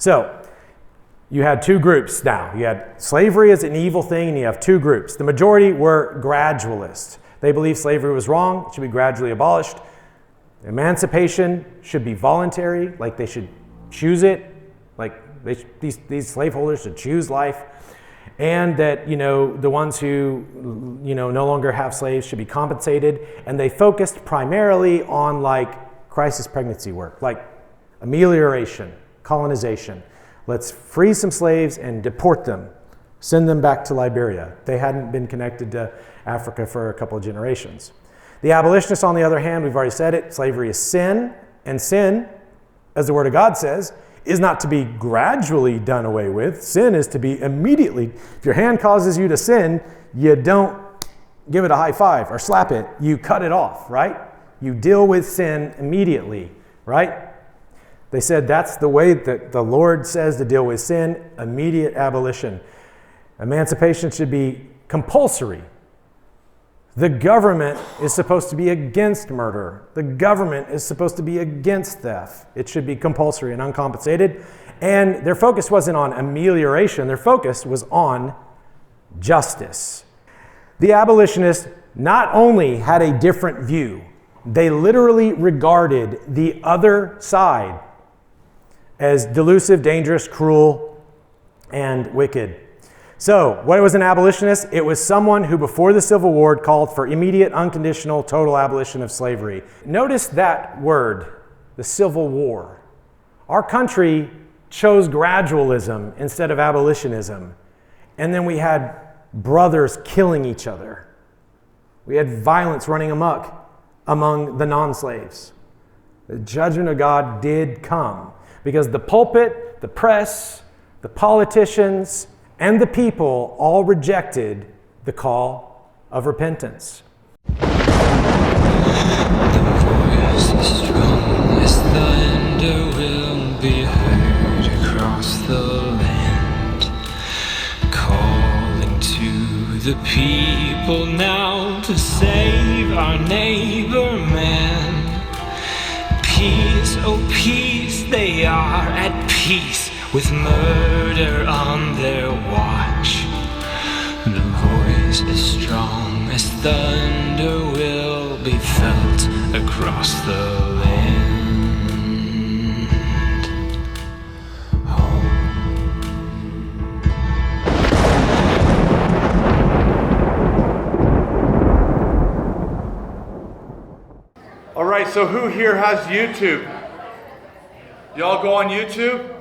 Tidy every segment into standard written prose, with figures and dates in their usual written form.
So, you had two groups now. You had slavery as an evil thing, and you have two groups. The majority were gradualists. They believed slavery was wrong, it should be gradually abolished. Emancipation should be voluntary, like they should choose it, like these slaveholders should choose life. And that, the ones who, no longer have slaves should be compensated. And they focused primarily on crisis pregnancy work, like amelioration, colonization. Let's free some slaves and deport them, send them back to Liberia. They hadn't been connected to Africa for a couple of generations. The abolitionists, on the other hand, we've already said it, slavery is sin, and sin, as the Word of God says, is not to be gradually done away with. Sin is to be immediately. If your hand causes you to sin, you don't give it a high five or slap it. You cut it off, right? You deal with sin immediately, right? They said that's the way that the Lord says to deal with sin, immediate abolition. Emancipation should be compulsory. The government is supposed to be against murder. The government is supposed to be against theft. It should be compulsory and uncompensated. And their focus wasn't on amelioration. Their focus was on justice. The abolitionists not only had a different view, they literally regarded the other side as delusive, dangerous, cruel, and wicked. So, what was an abolitionist? It was someone who before the Civil War called for immediate, unconditional, total abolition of slavery. Notice that word, the Civil War. Our country chose gradualism instead of abolitionism. And then we had brothers killing each other. We had violence running amok among the non-slaves. The judgment of God did come because the pulpit, the press, the politicians, and the people all rejected the call of repentance. The voice is strong as thunder will be heard across the land, calling to the people now to save our neighbor man. Peace, oh peace, they are at peace with murder on their watch. The voice is strong as thunder will be felt across the land. All right, so who here has YouTube? Y'all go on YouTube?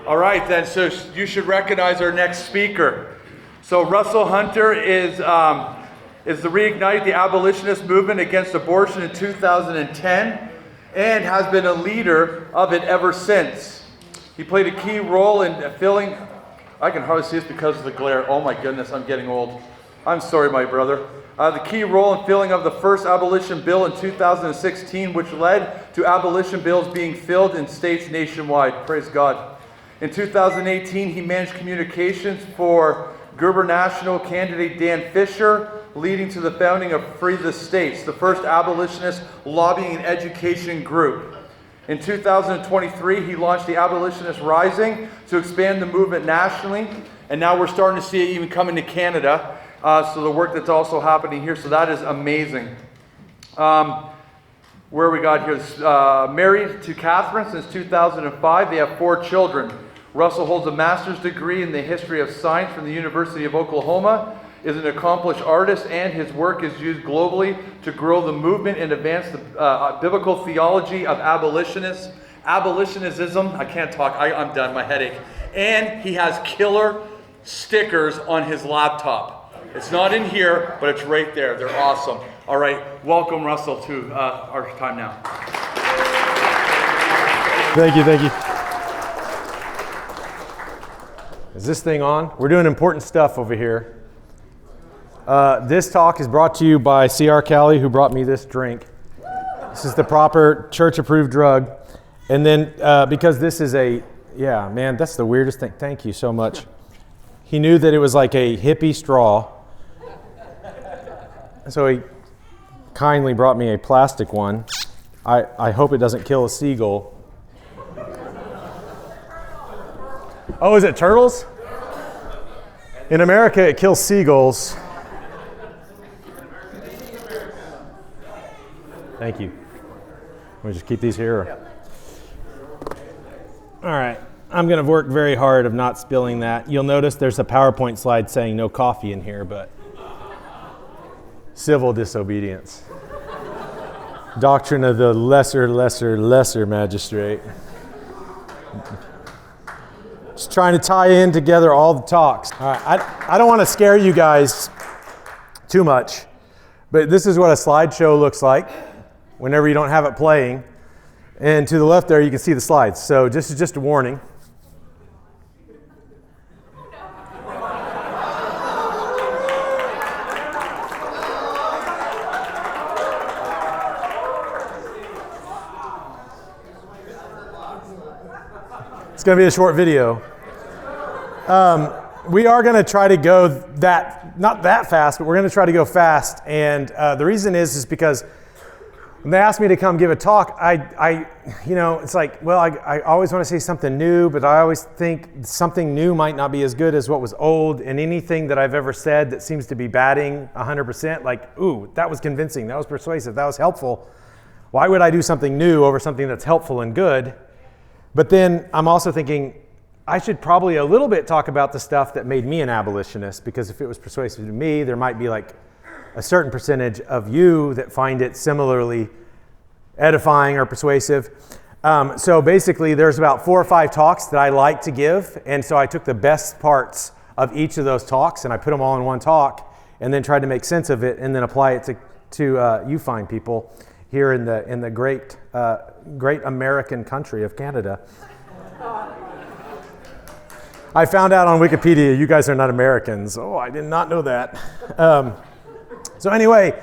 All right, then, so you should recognize our next speaker. So Russell Hunter is the reignited the Abolitionist Movement against abortion in 2010 and has been a leader of it ever since. He played a key role in filling, I can hardly see this because of the glare. Oh my goodness, I'm getting old. I'm sorry, my brother. The key role in filling of the first abolition bill in 2016, which led to abolition bills being filled in states nationwide. Praise God. In 2018, he managed communications for gubernatorial candidate Dan Fisher, leading to the founding of Free the States, the first abolitionist lobbying and education group. In 2023, he launched the Abolitionists Rising to expand the movement nationally, and now we're starting to see it even coming to Canada. So the work that's also happening here, so that is amazing. Where we got here, married to Katherine since 2005. They have 4 children. Russell holds a master's degree in the history of science from the University of Oklahoma, is an accomplished artist, and his work is used globally to grow the movement and advance the biblical theology of abolitionism. I can't talk, I'm done, my headache. And he has killer stickers on his laptop. It's not in here, but it's right there. They're awesome. All right, welcome Russell to our time now. Thank you. Is this thing on? We're doing important stuff over here. This talk is brought to you by C.R. Calley, who brought me this drink. This is the proper church-approved drug. And then because this is yeah, man, that's the weirdest thing. Thank you so much. He knew that it was like a hippie straw. So he kindly brought me a plastic one. I hope it doesn't kill a seagull. Oh, is it turtles? In America, it kills seagulls. Thank you. Can we just keep these here? Or? All right. I'm going to work very hard of not spilling that. You'll notice there's a PowerPoint slide saying no coffee in here, but civil disobedience. Doctrine of the lesser magistrate. Just trying to tie in together all the talks. All right, I don't want to scare you guys too much, but this is what a slideshow looks like whenever you don't have it playing. And to the left there, you can see the slides. So this is just a warning. It's going to be a short video. We are going to try to go not that fast, but we're going to try to go fast. And the reason is because when they asked me to come give a talk, it's like, well, I always want to say something new, but I always think something new might not be as good as what was old. And anything that I've ever said that seems to be batting 100%, like, ooh, that was convincing, that was persuasive, that was helpful. Why would I do something new over something that's helpful and good? But then I'm also thinking I should probably a little bit talk about the stuff that made me an abolitionist, because if it was persuasive to me, there might be like a certain percentage of you that find it similarly edifying or persuasive. So basically there's about 4 or 5 talks that I like to give. And so I took the best parts of each of those talks and I put them all in one talk and then tried to make sense of it and then apply it to you fine people here in the great American country of Canada. I found out on Wikipedia, you guys are not Americans. Oh, I did not know that. So anyway,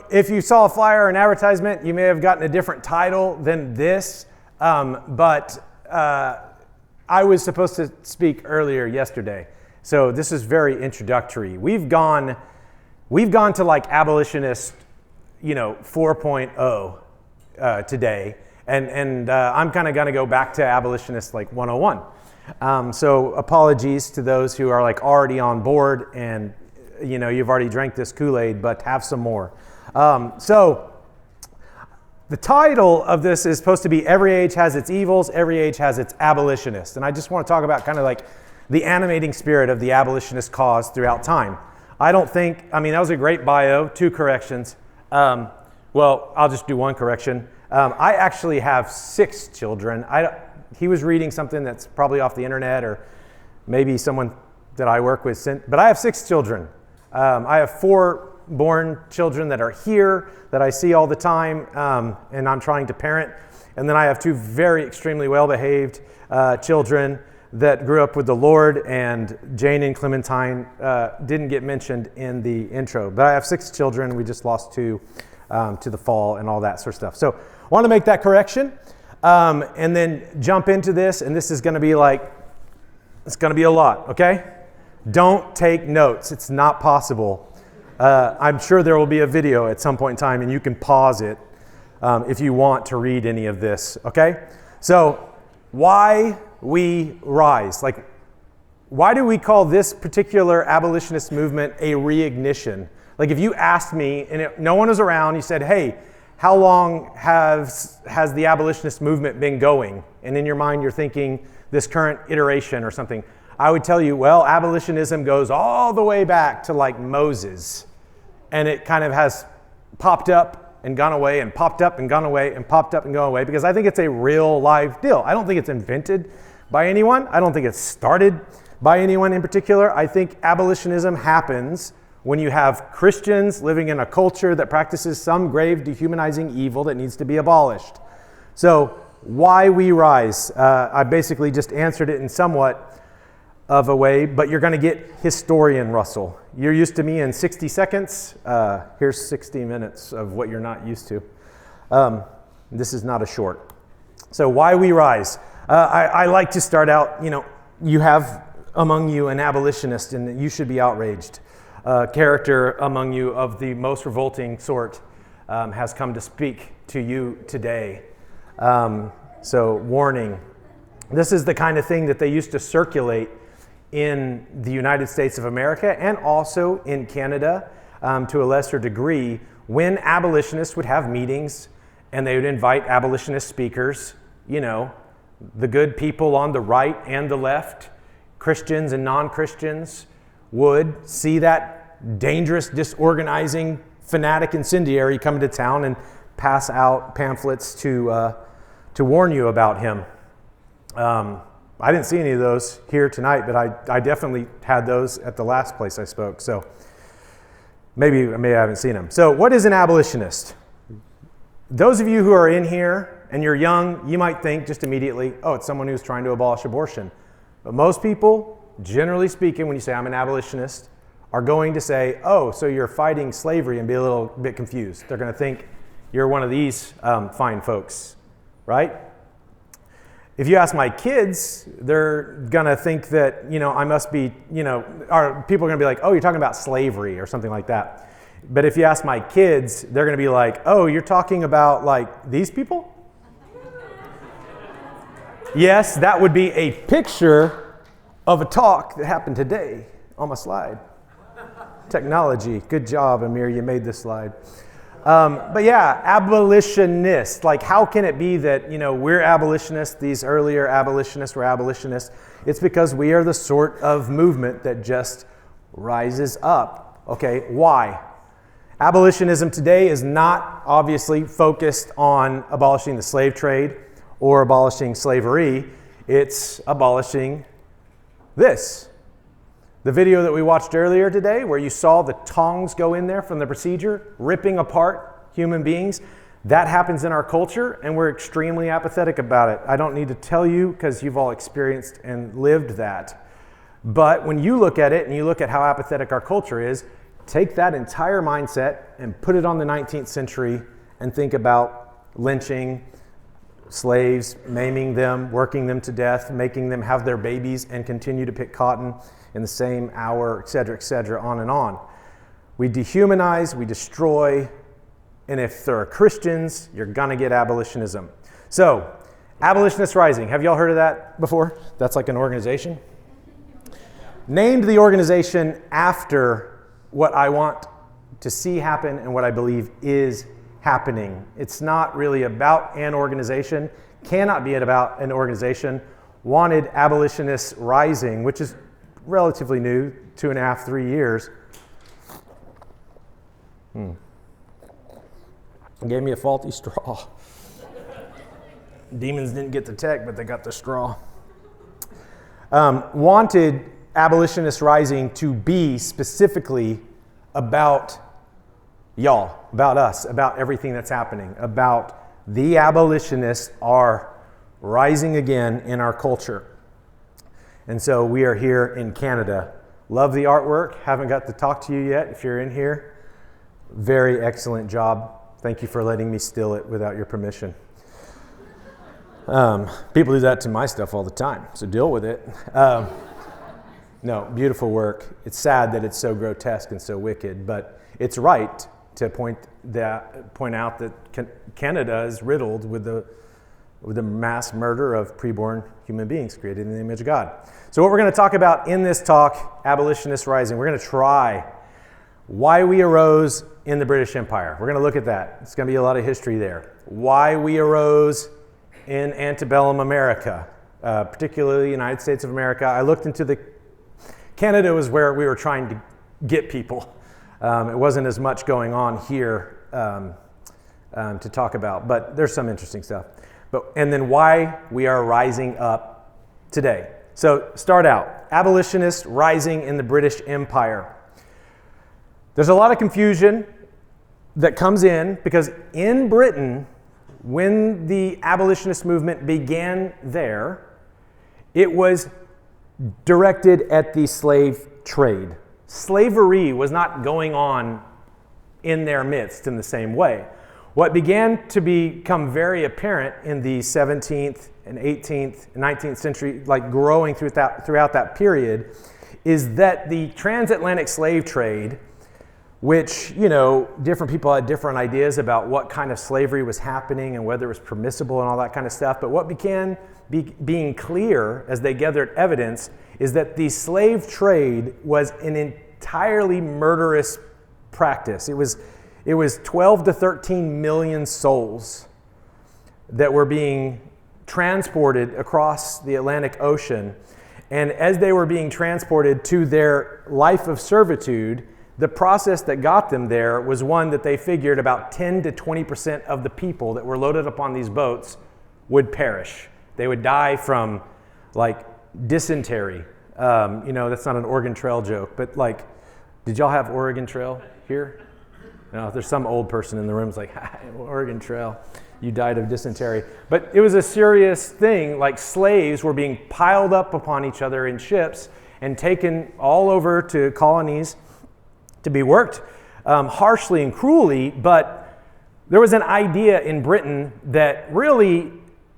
if you saw a flyer or an advertisement, you may have gotten a different title than this. But I was supposed to speak earlier yesterday. So this is very introductory. We've gone to like abolitionist 4.0 today, and I'm kind of going to go back to abolitionist like 101. So apologies to those who are like already on board and you've already drank this Kool-Aid, but have some more. So the title of this is supposed to be Every Age Has Its Evils, Every Age Has Its Abolitionists. And I just want to talk about kind of like the animating spirit of the abolitionist cause throughout time. That was a great bio, 2 corrections. Well, I'll just do 1 correction. I actually have 6 children. He was reading something that's probably off the internet or maybe someone that I work with sent, but I have 6 children. I have 4 born children that are here that I see all the time, and I'm trying to parent. And then I have 2 very extremely well-behaved children that grew up with the Lord, and Jane and Clementine didn't get mentioned in the intro. But I have 6 children. We just lost 2 to the fall and all that sort of stuff. So I want to make that correction and then jump into this, and this is going to be it's going to be a lot, okay? Don't take notes. It's not possible. I'm sure there will be a video at some point in time, and you can pause it if you want to read any of this, okay? So, why we rise? Why do we call this particular abolitionist movement a reignition? Like, if you asked me, and no one was around, you said, hey, how long has the abolitionist movement been going? And in your mind, you're thinking this current iteration or something. I would tell you, well, abolitionism goes all the way back to like Moses. And it kind of has popped up and gone away and popped up and gone away and popped up and gone away, because I think it's a real live deal. I don't think it's invented by anyone. I don't think it's started by anyone in particular. I think abolitionism happens when you have Christians living in a culture that practices some grave dehumanizing evil that needs to be abolished. So why we rise? I basically just answered it in somewhat of a way, but you're going to get historian Russell. You're used to me in 60 seconds. Here's 60 minutes of what you're not used to. This is not a short. So why we rise? I like to start out, you have among you an abolitionist, and you should be outraged. Character among you of the most revolting sort has come to speak to you today. So warning. This is the kind of thing that they used to circulate in the United States of America and also in Canada to a lesser degree, when abolitionists would have meetings and they would invite abolitionist speakers, you know, the good people on the right and the left, Christians and non-Christians, would see that dangerous, disorganizing, fanatic incendiary come to town and pass out pamphlets to warn you about him. I didn't see any of those here tonight, but I definitely had those at the last place I spoke. So maybe I haven't seen them. So what is an abolitionist? Those of you who are in here and you're young, you might think just immediately, oh, it's someone who's trying to abolish abortion. But most people, generally speaking, when you say I'm an abolitionist, are going to say, oh, so you're fighting slavery, and be a little bit confused. They're going to think you're one of these fine folks, right? If you ask my kids, they're going to think that, you know, I must be, you know, or people are going to be like, oh, you're talking about slavery or something like that. But if you ask my kids, they're going to be like, oh, you're talking about like these people? Yes, that would be a picture of a talk that happened today on my slide. Technology. Good job, Amir. You made this slide. But yeah, abolitionist. Like, how can it be that, you know, we're abolitionists, these earlier abolitionists were abolitionists? It's because we are the sort of movement that just rises up. Okay, why? Abolitionism today is not obviously focused on abolishing the slave trade or abolishing slavery. It's abolishing this. The video that we watched earlier today, where you saw the tongs go in there from the procedure, ripping apart human beings, that happens in our culture, and we're extremely apathetic about it. I don't need to tell you because you've all experienced and lived that. But when you look at it and you look at how apathetic our culture is, take that entire mindset and put it on the 19th century and think about lynching slaves, maiming them, working them to death, making them have their babies and continue to pick cotton in the same hour, et cetera, on and on. We dehumanize, we destroy, and if there are Christians, you're gonna get abolitionism. So, Abolitionists Rising, have y'all heard of that before? That's like an organization. Named the organization after what I want to see happen and what I believe is happening. It's not really about an organization, cannot be about an organization. Wanted Abolitionists Rising, which is relatively new, 2.5, 3 years. Gave me a faulty straw. Demons didn't get the tech, but they got the straw. Wanted Abolitionists Rising to be specifically about y'all, about us, about everything that's happening, about the abolitionists are rising again in our culture. And so we are here in Canada. Love the artwork. Haven't got to talk to you yet. If you're in here, very excellent job. Thank you for letting me steal it without your permission. People do that to my stuff all the time, so deal with it. No, beautiful work. It's sad that it's so grotesque and so wicked, but it's right to point out that Canada is riddled with the mass murder of preborn human beings created in the image of God. So what we're going to talk about in this talk, Abolitionists Rising, we're going to try why we arose in the British Empire. We're going to look at that. It's going to be a lot of history there. Why we arose in antebellum America, particularly the United States of America. I looked into Canada was where we were trying to get people. It wasn't as much going on here to talk about, but there's some interesting stuff. And then why we are rising up today. So start out, abolitionists rising in the British Empire. There's a lot of confusion that comes in because in Britain, when the abolitionist movement began there, it was directed at the slave trade. Slavery was not going on in their midst in the same way. What began to become very apparent in the 17th and 18th and 19th century, like growing throughout that period, is that the transatlantic slave trade which, different people had different ideas about what kind of slavery was happening and whether it was permissible and all that kind of stuff. But what began being clear as they gathered evidence is that the slave trade was an entirely murderous practice. It was 12 to 13 million souls that were being transported across the Atlantic Ocean. And as they were being transported to their life of servitude, the process that got them there was one that they figured about 10 to 20% of the people that were loaded up on these boats would perish. They would die from dysentery. That's not an Oregon Trail joke, but did y'all have Oregon Trail here? No, there's some old person in the room who's like, Oregon Trail, you died of dysentery. But it was a serious thing. Slaves were being piled up upon each other in ships and taken all over to colonies to be worked harshly and cruelly. But there was an idea in Britain that really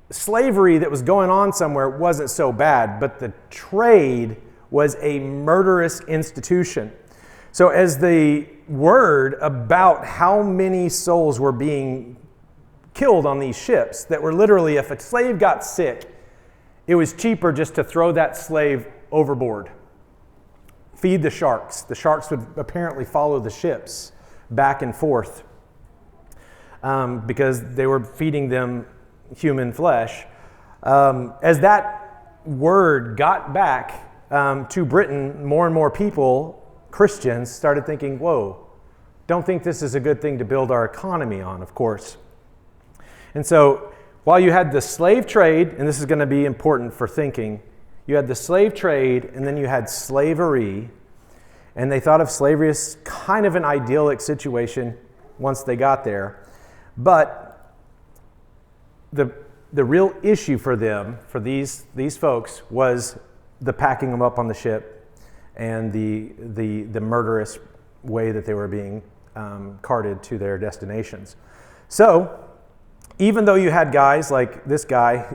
slavery that was going on somewhere wasn't so bad, but the trade was a murderous institution. So as the word about how many souls were being killed on these ships, that were literally, if a slave got sick, it was cheaper just to throw that slave overboard. Feed the sharks. The sharks would apparently follow the ships back and forth because they were feeding them human flesh. As that word got back to Britain, more and more people, Christians, started thinking, whoa, don't think this is a good thing to build our economy on, of course. And so while you had the slave trade, and this is going to be important for thinking, you had the slave trade and then you had slavery, and they thought of slavery as kind of an idyllic situation once they got there. But the real issue for them, for these folks, was the packing them up on the ship and the murderous way that they were being carted to their destinations. So even though you had guys like this guy,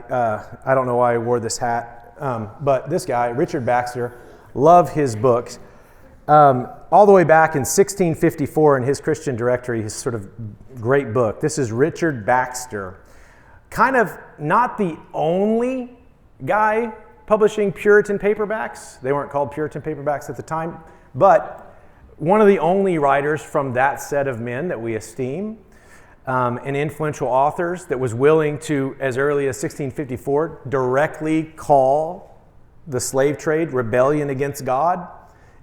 I don't know why I wore this hat, but this guy, Richard Baxter, love his books. All the way back in 1654 in his Christian Directory, his sort of great book. This is Richard Baxter. Kind of not the only guy publishing Puritan paperbacks. They weren't called Puritan paperbacks at the time, but one of the only writers from that set of men that we esteem, and influential authors that was willing to, as early as 1654, directly call the slave trade rebellion against God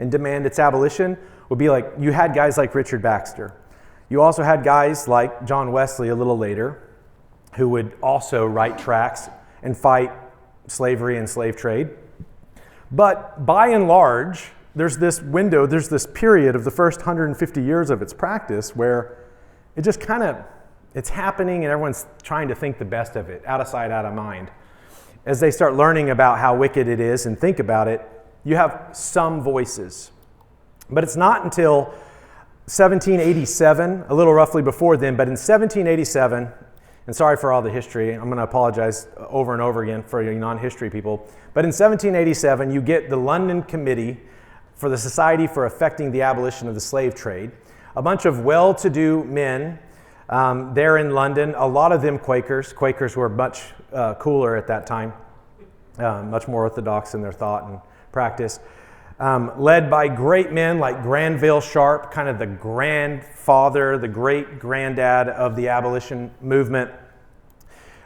and demand its abolition, would be like, you had guys like Richard Baxter. You also had guys like John Wesley a little later, who would also write tracts and fight slavery and slave trade. But by and large, there's this window, there's this period of the first 150 years of its practice where it just kind of, it's happening and everyone's trying to think the best of it, out of sight, out of mind. As they start learning about how wicked it is and think about it, you have some voices. But it's not until 1787, a little roughly before then, but in 1787, and sorry for all the history, I'm going to apologize over and over again for you non-history people, but in 1787 you get the London Committee for the Society for Effecting the Abolition of the Slave Trade. A bunch of well-to-do men there in London, a lot of them Quakers. Quakers were much cooler at that time, much more orthodox in their thought and practice. Led by great men like Granville Sharp, kind of the grandfather, the great-granddad of the abolition movement,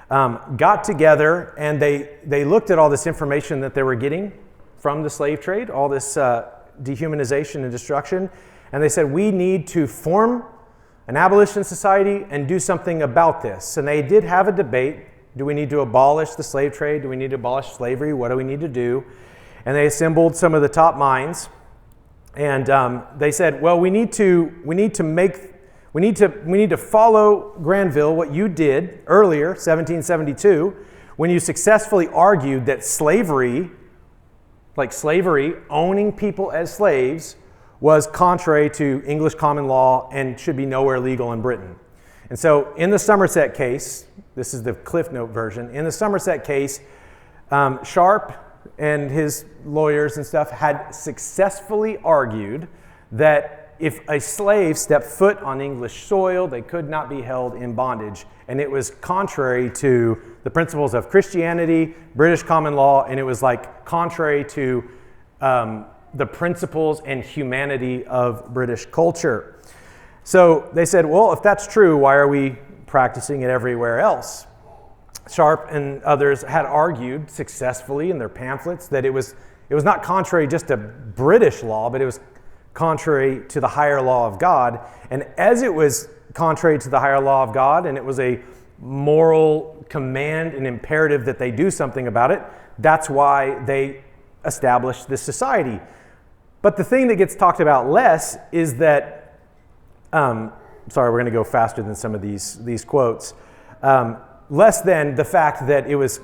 got together and they looked at all this information that they were getting from the slave trade, all this dehumanization and destruction, and they said, we need to form an abolition society and do something about this. And they did have a debate. Do we need to abolish the slave trade? Do we need to abolish slavery? What do we need to do? And they assembled some of the top minds, and they said, "Well, we need to follow Granville, what you did earlier, 1772, when you successfully argued that slavery, owning people as slaves, was contrary to English common law and should be nowhere legal in Britain." And so, in the Somerset case, this is the Cliff Note version. In the Somerset case, Sharp and his lawyers and stuff had successfully argued that if a slave stepped foot on English soil, they could not be held in bondage. And it was contrary to the principles of Christianity, British common law, and it was like contrary to the principles and humanity of British culture. So they said, well, if that's true, why are we practicing it everywhere else? Sharp and others had argued successfully in their pamphlets that it was not contrary just to British law, but it was contrary to the higher law of God. And as it was contrary to the higher law of God, and it was a moral command and imperative that they do something about it, that's why they established this society. But the thing that gets talked about less is that, sorry, we're going to go faster than some of these quotes, less than the fact that it was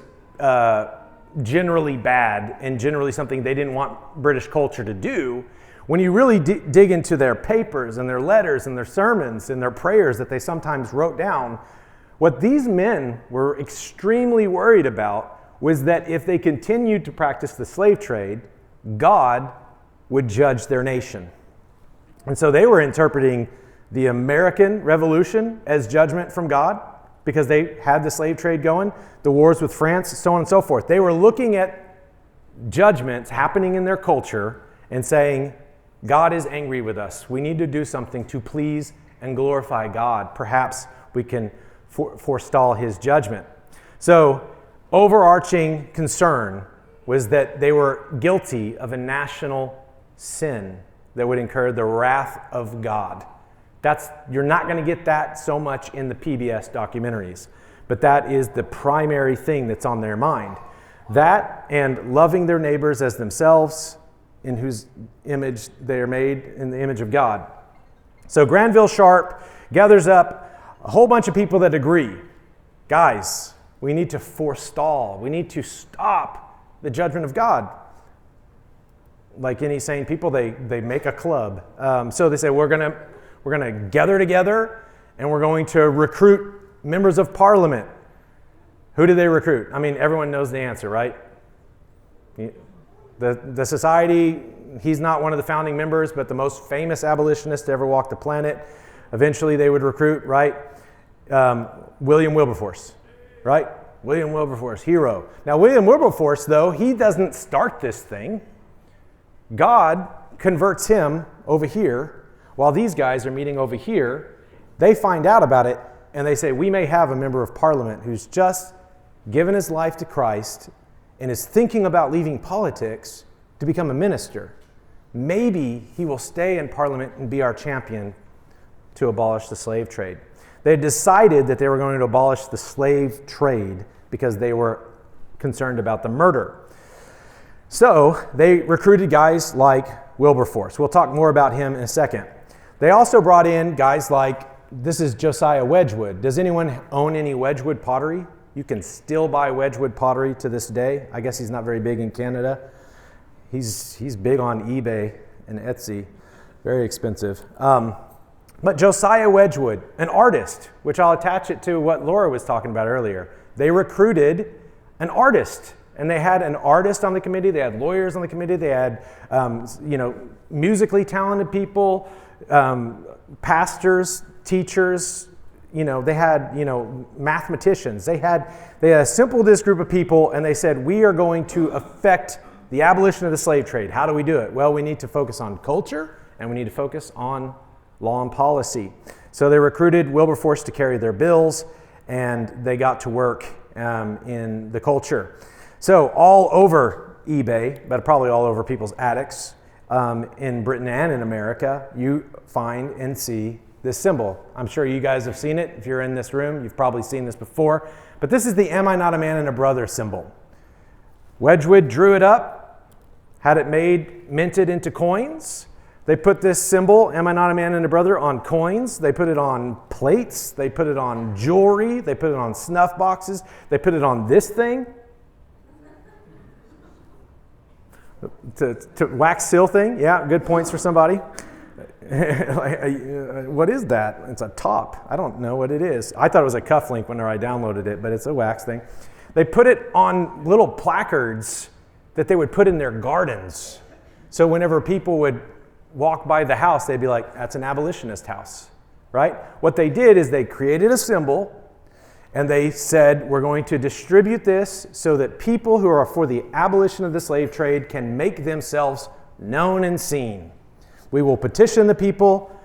generally bad and generally something they didn't want British culture to do. When you really dig into their papers and their letters and their sermons and their prayers that they sometimes wrote down, what these men were extremely worried about was that if they continued to practice the slave trade, God would judge their nation. And so they were interpreting the American Revolution as judgment from God because they had the slave trade going, the wars with France, so on and so forth. They were looking at judgments happening in their culture and saying, God is angry with us. We need to do something to please and glorify God. Perhaps we can forestall his judgment. So, overarching concern was that they were guilty of a national sin that would incur the wrath of God. You're not going to get that so much in the PBS documentaries, but that is the primary thing that's on their mind. That and loving their neighbors as themselves, in whose image they are made, in the image of God. So Granville Sharp gathers up a whole bunch of people that agree. Guys, we need to forestall. We need to stop the judgment of God. Like any sane people, they make a club. So they say, we're gonna gather together and we're going to recruit members of parliament. Who do they recruit? I mean, everyone knows the answer, right? The society, he's not one of the founding members, but the most famous abolitionist to ever walk the planet. Eventually they would recruit, right? William Wilberforce, right? William Wilberforce, hero. Now William Wilberforce, though, he doesn't start this thing. God converts him over here while these guys are meeting over here. They find out about it and they say, we may have a member of parliament who's just given his life to Christ and is thinking about leaving politics to become a minister. Maybe he will stay in parliament and be our champion to abolish the slave trade. They decided that they were going to abolish the slave trade because they were concerned about the murder. So they recruited guys like Wilberforce. We'll talk more about him in a second. They also brought in guys like, this is Josiah Wedgwood. Does anyone own any Wedgwood pottery? You can still buy Wedgwood pottery to this day. I guess he's not very big in Canada. He's big on eBay and Etsy. Very expensive. But Josiah Wedgwood, an artist, which I'll attach it to what Laura was talking about earlier. They recruited an artist, and they had an artist on the committee. They had lawyers on the committee. They had, musically talented people, pastors, teachers. They had, mathematicians. They had assembled this group of people, and they said, we are going to affect the abolition of the slave trade. How do we do it? Well, we need to focus on culture, and we need to focus on law and policy. So they recruited Wilberforce to carry their bills, and they got to work in the culture. So all over eBay, but probably all over people's attics in Britain and in America, you find and see this symbol. I'm sure you guys have seen it. If you're in this room, you've probably seen this before. But this is the Am I Not a Man and a Brother symbol. Wedgwood drew it up, had it minted into coins. They put this symbol, Am I Not a Man and a Brother, on coins. They put it on plates. They put it on jewelry. They put it on snuff boxes. They put it on this thing. To wax seal thing. Yeah, good points for somebody. What is that? It's a top. I don't know what it is. I thought it was a cufflink whenever I downloaded it, but it's a wax thing. They put it on little placards that they would put in their gardens. So whenever people would walk by the house, they'd be like, that's an abolitionist house, right? What they did is they created a symbol and they said, we're going to distribute this so that people who are for the abolition of the slave trade can make themselves known and seen. We will petition the people,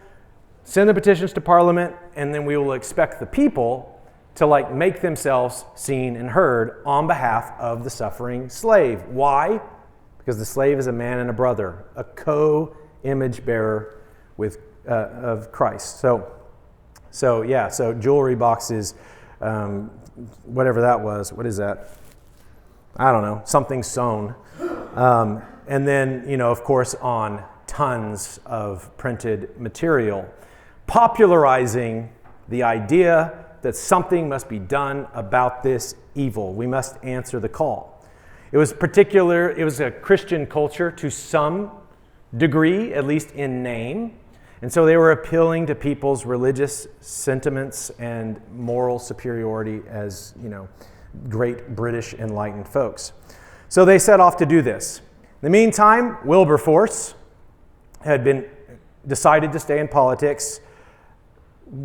send the petitions to Parliament, and then we will expect the people to make themselves seen and heard on behalf of the suffering slave. Why? Because the slave is a man and a brother, a co-image bearer with of Christ. So jewelry boxes, whatever that was. What is that? I don't know. Something sewn. And then, of course, on tons of printed material, popularizing the idea that something must be done about this evil. We must answer the call. It was a Christian culture to some degree, at least in name. And so they were appealing to people's religious sentiments and moral superiority as, great British enlightened folks. So they set off to do this. In the meantime, Wilberforce had decided to stay in politics,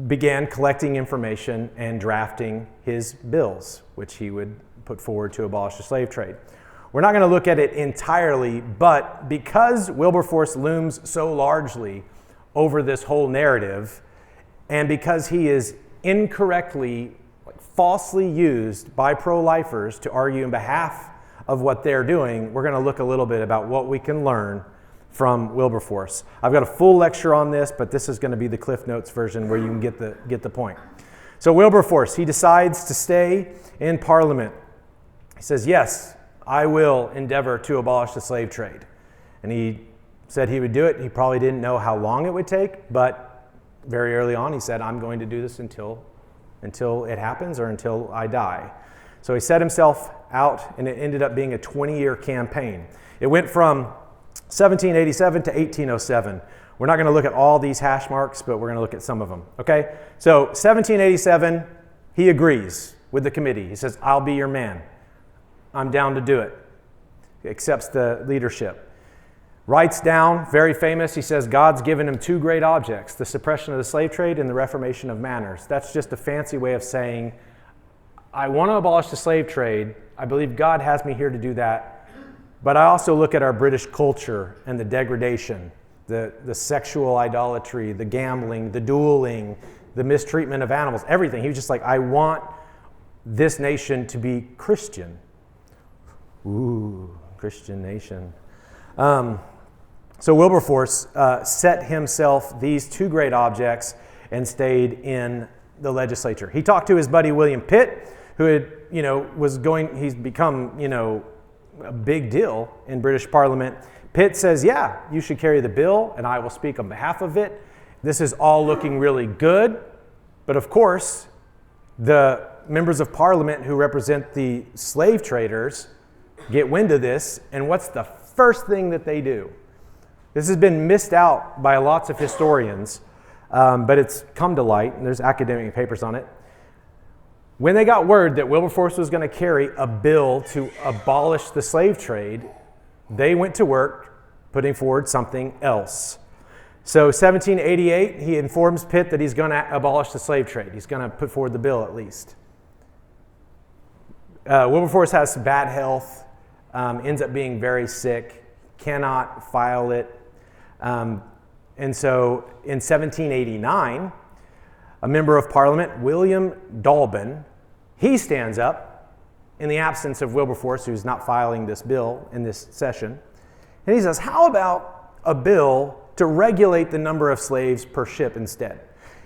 began collecting information and drafting his bills, which he would put forward to abolish the slave trade. We're not going to look at it entirely, but because Wilberforce looms so largely over this whole narrative, and because he is incorrectly, falsely used by pro-lifers to argue in behalf of what they're doing, we're going to look a little bit about what we can learn from Wilberforce. I've got a full lecture on this, but this is going to be the Cliff Notes version where you can get the point. So Wilberforce, he decides to stay in Parliament. He says, yes, I will endeavor to abolish the slave trade. And he said he would do it. He probably didn't know how long it would take, but very early on he said, I'm going to do this until it happens or until I die. So he set himself out, and it ended up being a 20-year campaign. It went from 1787 to 1807. We're not going to look at all these hash marks, but we're going to look at some of them. Okay? So 1787, he agrees with the committee. He says, I'll be your man. I'm down to do it. He accepts the leadership. Writes down, very famous, he says, God's given him two great objects, the suppression of the slave trade and the reformation of manners. That's just a fancy way of saying, I want to abolish the slave trade. I believe God has me here to do that. But I also look at our British culture and the degradation, the sexual idolatry, the gambling, the dueling, the mistreatment of animals, everything. He was just like, I want this nation to be Christian. Ooh, Christian nation. So Wilberforce set himself these two great objects and stayed in the legislature. He talked to his buddy William Pitt, who had, he's become, a big deal in British Parliament. Pitt says, yeah, you should carry the bill and I will speak on behalf of it. This is all looking really good. But of course, the members of Parliament who represent the slave traders get wind of this, and what's the first thing that they do? This has been missed out by lots of historians, but it's come to light, and there's academic papers on it. When they got word that Wilberforce was going to carry a bill to abolish the slave trade, they went to work putting forward something else. So 1788, he informs Pitt that he's going to abolish the slave trade. He's going to put forward the bill at least. Wilberforce has bad health, ends up being very sick, cannot file it. And so in 1789, a member of Parliament, William Dolben, he stands up in the absence of Wilberforce, who's not filing this bill in this session. And he says, how about a bill to regulate the number of slaves per ship instead?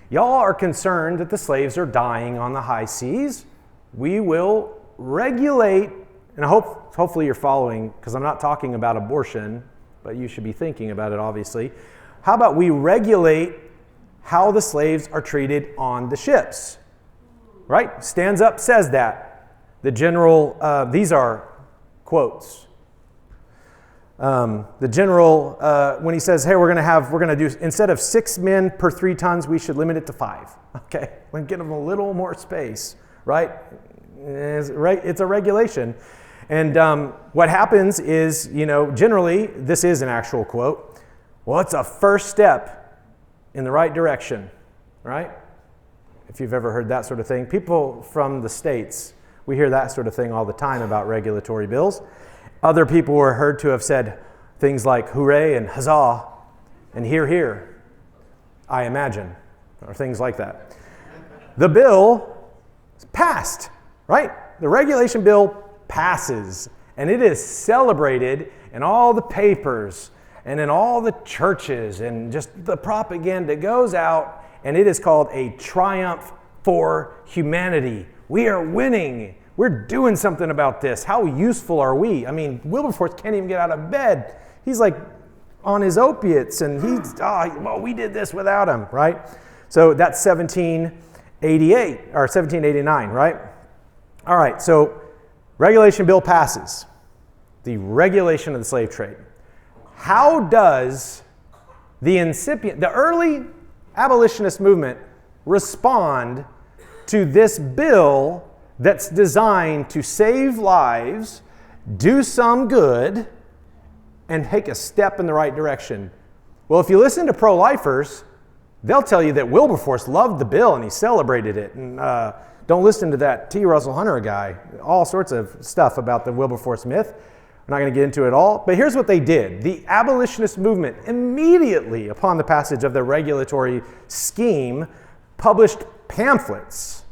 Y'all are concerned that the slaves are dying on the high seas. We will regulate, and hopefully you're following, because I'm not talking about abortion, but you should be thinking about it, obviously. How about we regulate how the slaves are treated on the ships? Right? Stands up, says that. The general, these are quotes. The general, when he says, hey, we're going to do, instead of 6 men per 3 tons, we should limit it to 5. Okay, we're going to give them a little more space, right? It's a regulation. And what happens is, generally, this is an actual quote. Well, it's a first step in the right direction, right? If you've ever heard that sort of thing. People from the States, we hear that sort of thing all the time about regulatory bills. Other people were heard to have said things like hooray and huzzah and hear, hear, I imagine, or things like that. The bill passed, right? The regulation bill passes, and it is celebrated in all the papers and in all the churches, and just the propaganda goes out, and it is called a triumph for humanity. We are winning. We're doing something about this. How useful are we? I mean, Wilberforce can't even get out of bed. He's like on his opiates, and well, we did this without him, right? So that's 1788 or 1789, right? All right, so regulation bill passes. The regulation of the slave trade. How does the early abolitionist movement respond to this bill that's designed to save lives, do some good, and take a step in the right direction? Well, if you listen to pro-lifers, they'll tell you that Wilberforce loved the bill and he celebrated it. And don't listen to that T. Russell Hunter guy. All sorts of stuff about the Wilberforce myth. I'm not going to get into it all, but here's what they did. The abolitionist movement, immediately upon the passage of the regulatory scheme, published pamphlets,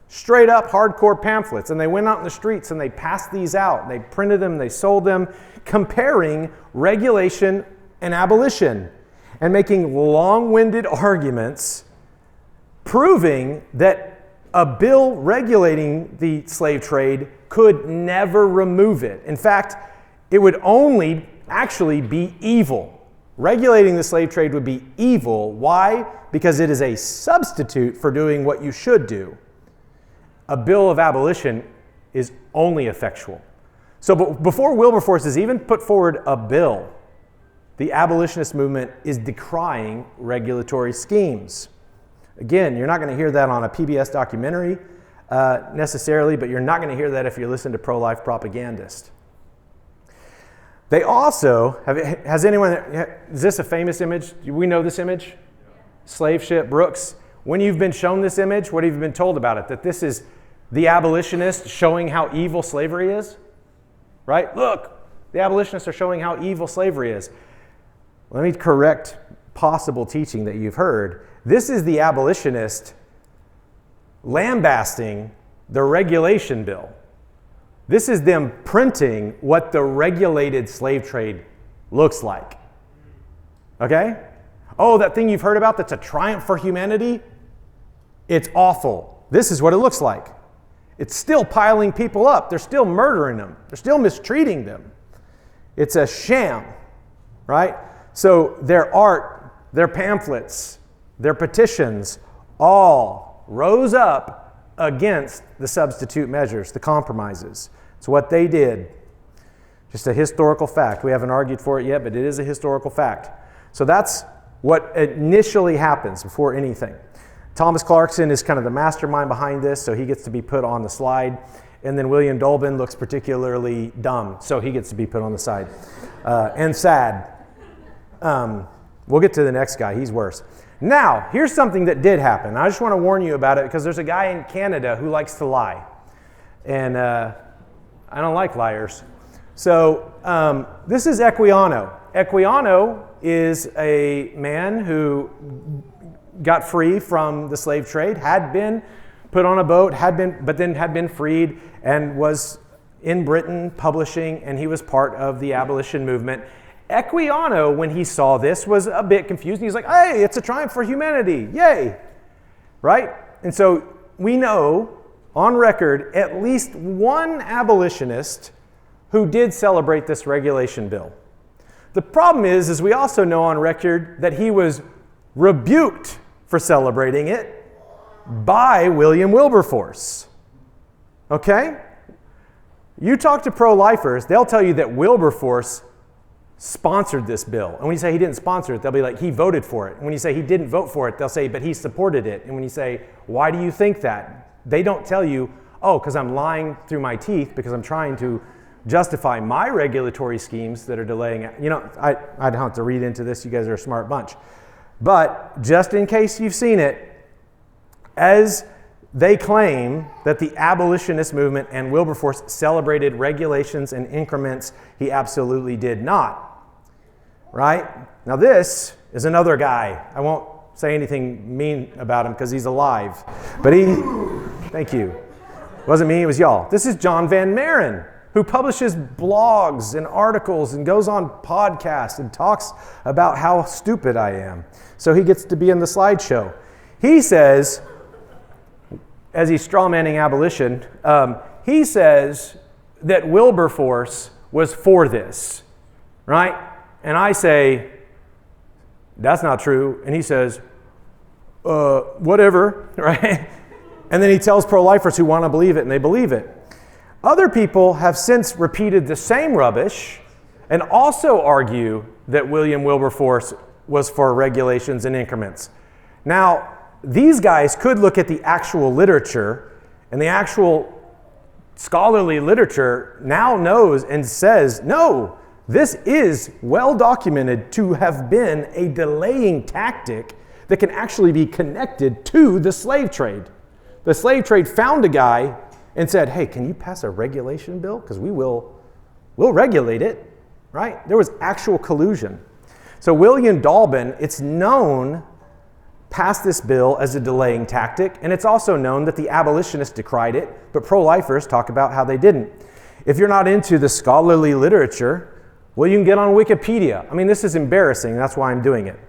straight up hardcore pamphlets, and they went out in the streets and they passed these out. They printed them, they sold them, comparing regulation and abolition, and making long-winded arguments proving that a bill regulating the slave trade could never remove it. In fact, it would only actually be evil. Regulating the slave trade would be evil. Why? Because it is a substitute for doing what you should do. A bill of abolition is only effectual. So before Wilberforce has even put forward a bill, the abolitionist movement is decrying regulatory schemes. Again, you're not going to hear that on a PBS documentary necessarily, but you're not going to hear that if you listen to pro-life propagandists. They also, is this a famous image? Do we know this image? Yeah. Slave ship Brooks. When you've been shown this image, what have you been told about it? That this is the abolitionist showing how evil slavery is? Right? Look, the abolitionists are showing how evil slavery is. Let me correct possible teaching that you've heard. This is the abolitionist lambasting the regulation bill. This is them printing what the regulated slave trade looks like. Okay? Oh, that thing you've heard about that's a triumph for humanity? It's awful. This is what it looks like. It's still piling people up. They're still murdering them. They're still mistreating them. It's a sham, right? So their art, their pamphlets, their petitions all rose up against the substitute measures, the compromises. It's what they did. Just a historical fact. We haven't argued for it yet, but it is a historical fact. So that's what initially happens before anything. Thomas Clarkson is kind of the mastermind behind this, so he gets to be put on the slide. And then William Dolben looks particularly dumb, so he gets to be put on the side. And sad. We'll get to the next guy. He's worse. Now, here's something that did happen. I just want to warn you about it because there's a guy in Canada who likes to lie. And I don't like liars. So this is Equiano. Equiano is a man who got free from the slave trade, had been put on a boat, but then had been freed and was in Britain publishing, and he was part of the abolition movement. Equiano, when he saw this, was a bit confused. He's like, hey, it's a triumph for humanity. Yay. Right? And so we know on record at least one abolitionist who did celebrate this regulation bill. The problem is we also know on record that he was rebuked for celebrating it by William Wilberforce. Okay? You talk to pro-lifers, they'll tell you that Wilberforce sponsored this bill. And when you say he didn't sponsor it, they'll be like, he voted for it. And when you say he didn't vote for it, they'll say, but he supported it. And when you say, why do you think that? They don't tell you, oh, because I'm lying through my teeth because I'm trying to justify my regulatory schemes that are delaying it. I don't have to read into this. You guys are a smart bunch. But just in case you've seen it, as they claim that the abolitionist movement and Wilberforce celebrated regulations and increments, he absolutely did not. Right? Now this is another guy. I won't say anything mean about him because he's alive. But thank you. It wasn't me, it was y'all. This is John Van Maren, who publishes blogs and articles and goes on podcasts and talks about how stupid I am. So he gets to be in the slideshow. He says, as he's strawmanning abolition, he says that Wilberforce was for this, right? And I say, that's not true. And he says, whatever, right? And then he tells pro-lifers who want to believe it, and they believe it. Other people have since repeated the same rubbish and also argue that William Wilberforce was for regulations and increments. Now, these guys could look at the actual literature, and the actual scholarly literature now knows and says, no, this is well documented to have been a delaying tactic that can actually be connected to the slave trade. The slave trade found a guy and said, hey, can you pass a regulation bill? Because we'll regulate it, right? There was actual collusion. So William Dalben, it's known, passed this bill as a delaying tactic, and it's also known that the abolitionists decried it, but pro-lifers talk about how they didn't. If you're not into the scholarly literature, well, you can get on Wikipedia. I mean, this is embarrassing. That's why I'm doing it.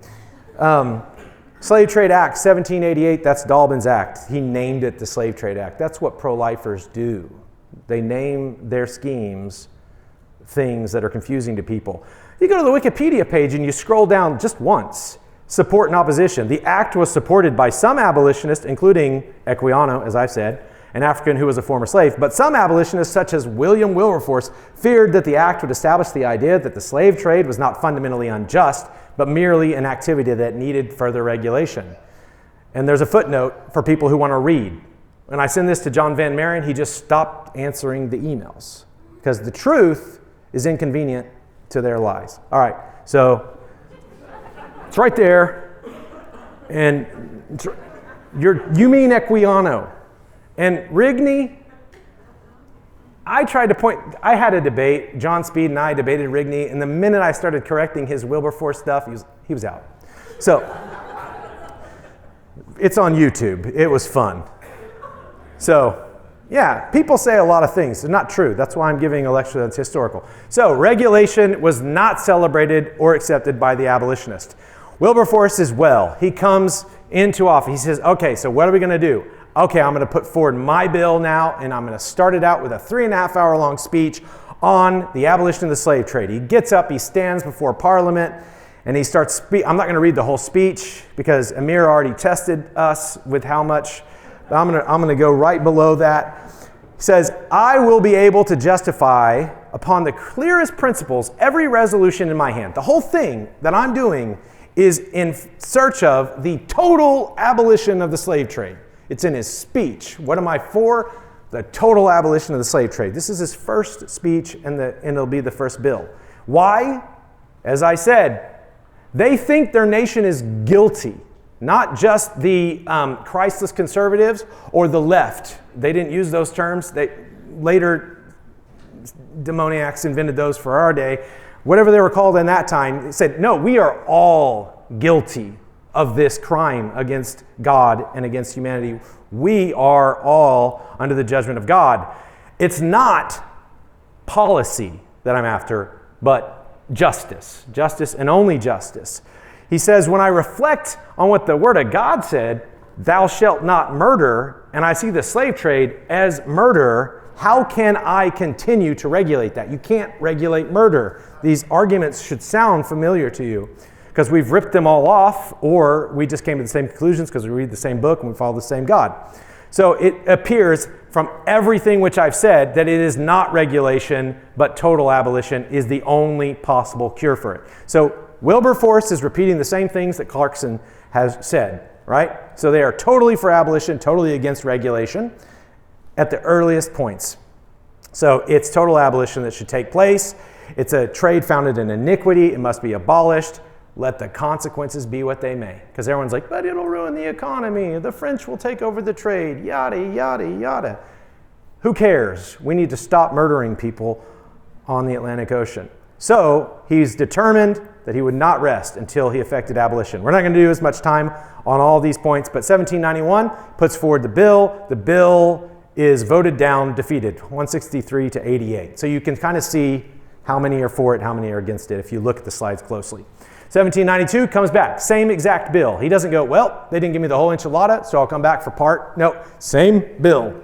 Slave Trade Act, 1788, that's Dalben's act. He named it the Slave Trade Act. That's what pro-lifers do. They name their schemes things that are confusing to people. You go to the Wikipedia page and you scroll down just once. Support and opposition. The act was supported by some abolitionists, including Equiano, as I've said, an African who was a former slave. But some abolitionists, such as William Wilberforce, feared that the act would establish the idea that the slave trade was not fundamentally unjust, but merely an activity that needed further regulation. And there's a footnote for people who want to read. When I send this to John Van Maren, he just stopped answering the emails because the truth is inconvenient to their lies. All right, so it's right there. And you mean Equiano. And Rigney, I had a debate. John Speed and I debated Rigney, and the minute I started correcting his Wilberforce stuff, he was out. So, it's on YouTube. It was fun. So, yeah, people say a lot of things. They're not true. That's why I'm giving a lecture that's historical. So, regulation was not celebrated or accepted by the abolitionists. Wilberforce as well. He comes into office. He says, okay, so what are we going to do? Okay, I'm going to put forward my bill now, and I'm going to start it out with a 3.5-hour long speech on the abolition of the slave trade. He gets up, he stands before Parliament, and he starts I'm not going to read the whole speech because Amir already tested us with how much. But I'm going to go right below that. He says, I will be able to justify upon the clearest principles every resolution in my hand. The whole thing that I'm doing is in search of the total abolition of the slave trade. It's in his speech. What am I for? The total abolition of the slave trade. This is his first speech, and it'll be the first bill. Why? As I said, they think their nation is guilty. Not just the Christless conservatives or the left. They didn't use those terms. Later, demoniacs invented those for our day. Whatever they were called in that time, said, no, we are all guilty of this crime against God and against humanity. We are all under the judgment of God. It's not policy that I'm after, but justice. Justice and only justice. He says, when I reflect on what the Word of God said, thou shalt not murder, and I see the slave trade as murder, how can I continue to regulate that? You can't regulate murder. These arguments should sound familiar to you because we've ripped them all off, or we just came to the same conclusions because we read the same book and we follow the same God. So it appears from everything which I've said that it is not regulation, but total abolition is the only possible cure for it. So Wilberforce is repeating the same things that Clarkson has said, right? So they are totally for abolition, totally against regulation at the earliest points. So it's total abolition that should take place. It's a trade founded in iniquity. It must be abolished. Let the consequences be what they may. Because everyone's like, but it'll ruin the economy. The French will take over the trade. Yada, yada, yada. Who cares? We need to stop murdering people on the Atlantic Ocean. So he's determined that he would not rest until he effected abolition. We're not going to do as much time on all these points, but 1791 puts forward the bill. The bill is voted down, defeated, 163 to 88. So you can kind of see how many are for it, how many are against it if you look at the slides closely. 1792 comes back, same exact bill. He doesn't go, well, they didn't give me the whole enchilada, so I'll come back for part. No, same bill.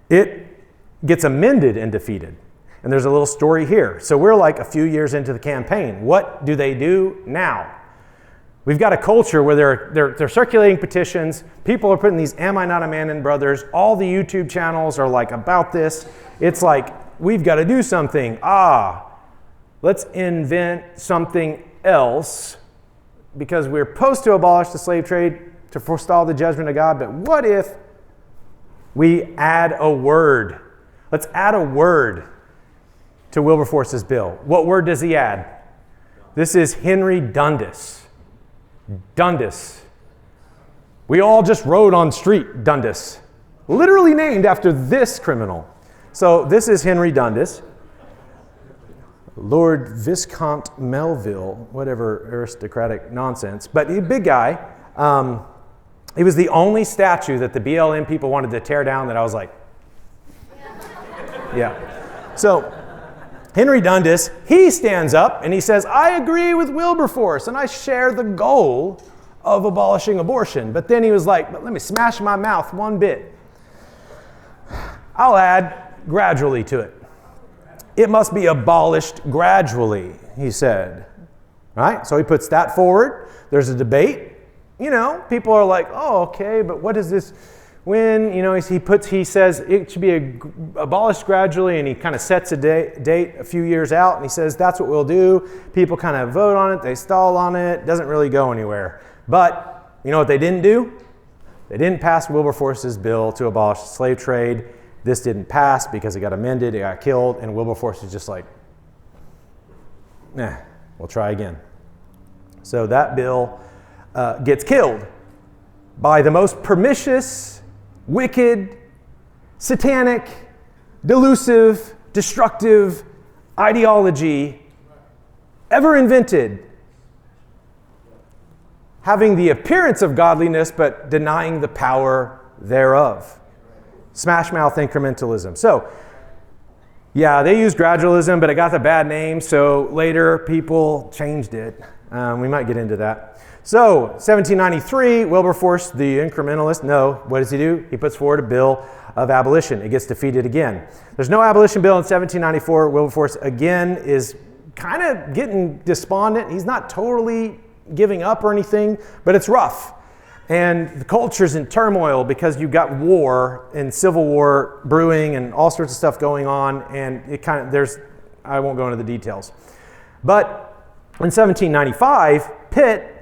It gets amended and defeated. And there's a little story here. So we're like a few years into the campaign. What do they do now? We've got a culture where they're circulating petitions. People are putting these Am I Not a Man in Brothers. All the YouTube channels are like about this. It's like, we've got to do something. Let's invent something else because we're supposed to abolish the slave trade to forestall the judgment of God. But what if we add a word? Let's add a word to Wilberforce's bill. What word does he add? This is Henry Dundas. Dundas. We all just rode on street Dundas, literally named after this criminal. So this is Henry Dundas, Lord Viscount Melville, whatever aristocratic nonsense, but he's a big guy. He was the only statue that the BLM people wanted to tear down that I was like, yeah. So Henry Dundas, he stands up and he says, I agree with Wilberforce and I share the goal of abolishing abortion. But then he was like, but let me smash my mouth one bit. I'll add gradually to it. It must be abolished gradually, he said. Right? So he puts that forward. There's a debate. You know, people are like, oh, okay, but what is this? When, you know, he says it should be abolished gradually, and he kind of sets a date a few years out, and he says that's what we'll do. People kind of vote on it, they stall on it, doesn't really go anywhere. But you know what they didn't do? They didn't pass Wilberforce's bill to abolish the slave trade. This didn't pass because it got amended, it got killed, and Wilberforce is just like, we'll try again. So that bill gets killed by the most pernicious, wicked, satanic, delusive, destructive ideology ever invented, having the appearance of godliness but denying the power thereof. Smash mouth incrementalism. So, yeah, they used gradualism, but it got the bad name, so later people changed it. We might get into that. So, 1793, Wilberforce, the incrementalist, what does he do? He puts forward a bill of abolition. It gets defeated again. There's no abolition bill in 1794. Wilberforce, again, is kind of getting despondent. He's not totally giving up or anything, but it's rough. And the culture's in turmoil because you've got war and civil war brewing and all sorts of stuff going on, and it kind of, I won't go into the details. But in 1795, Pitt,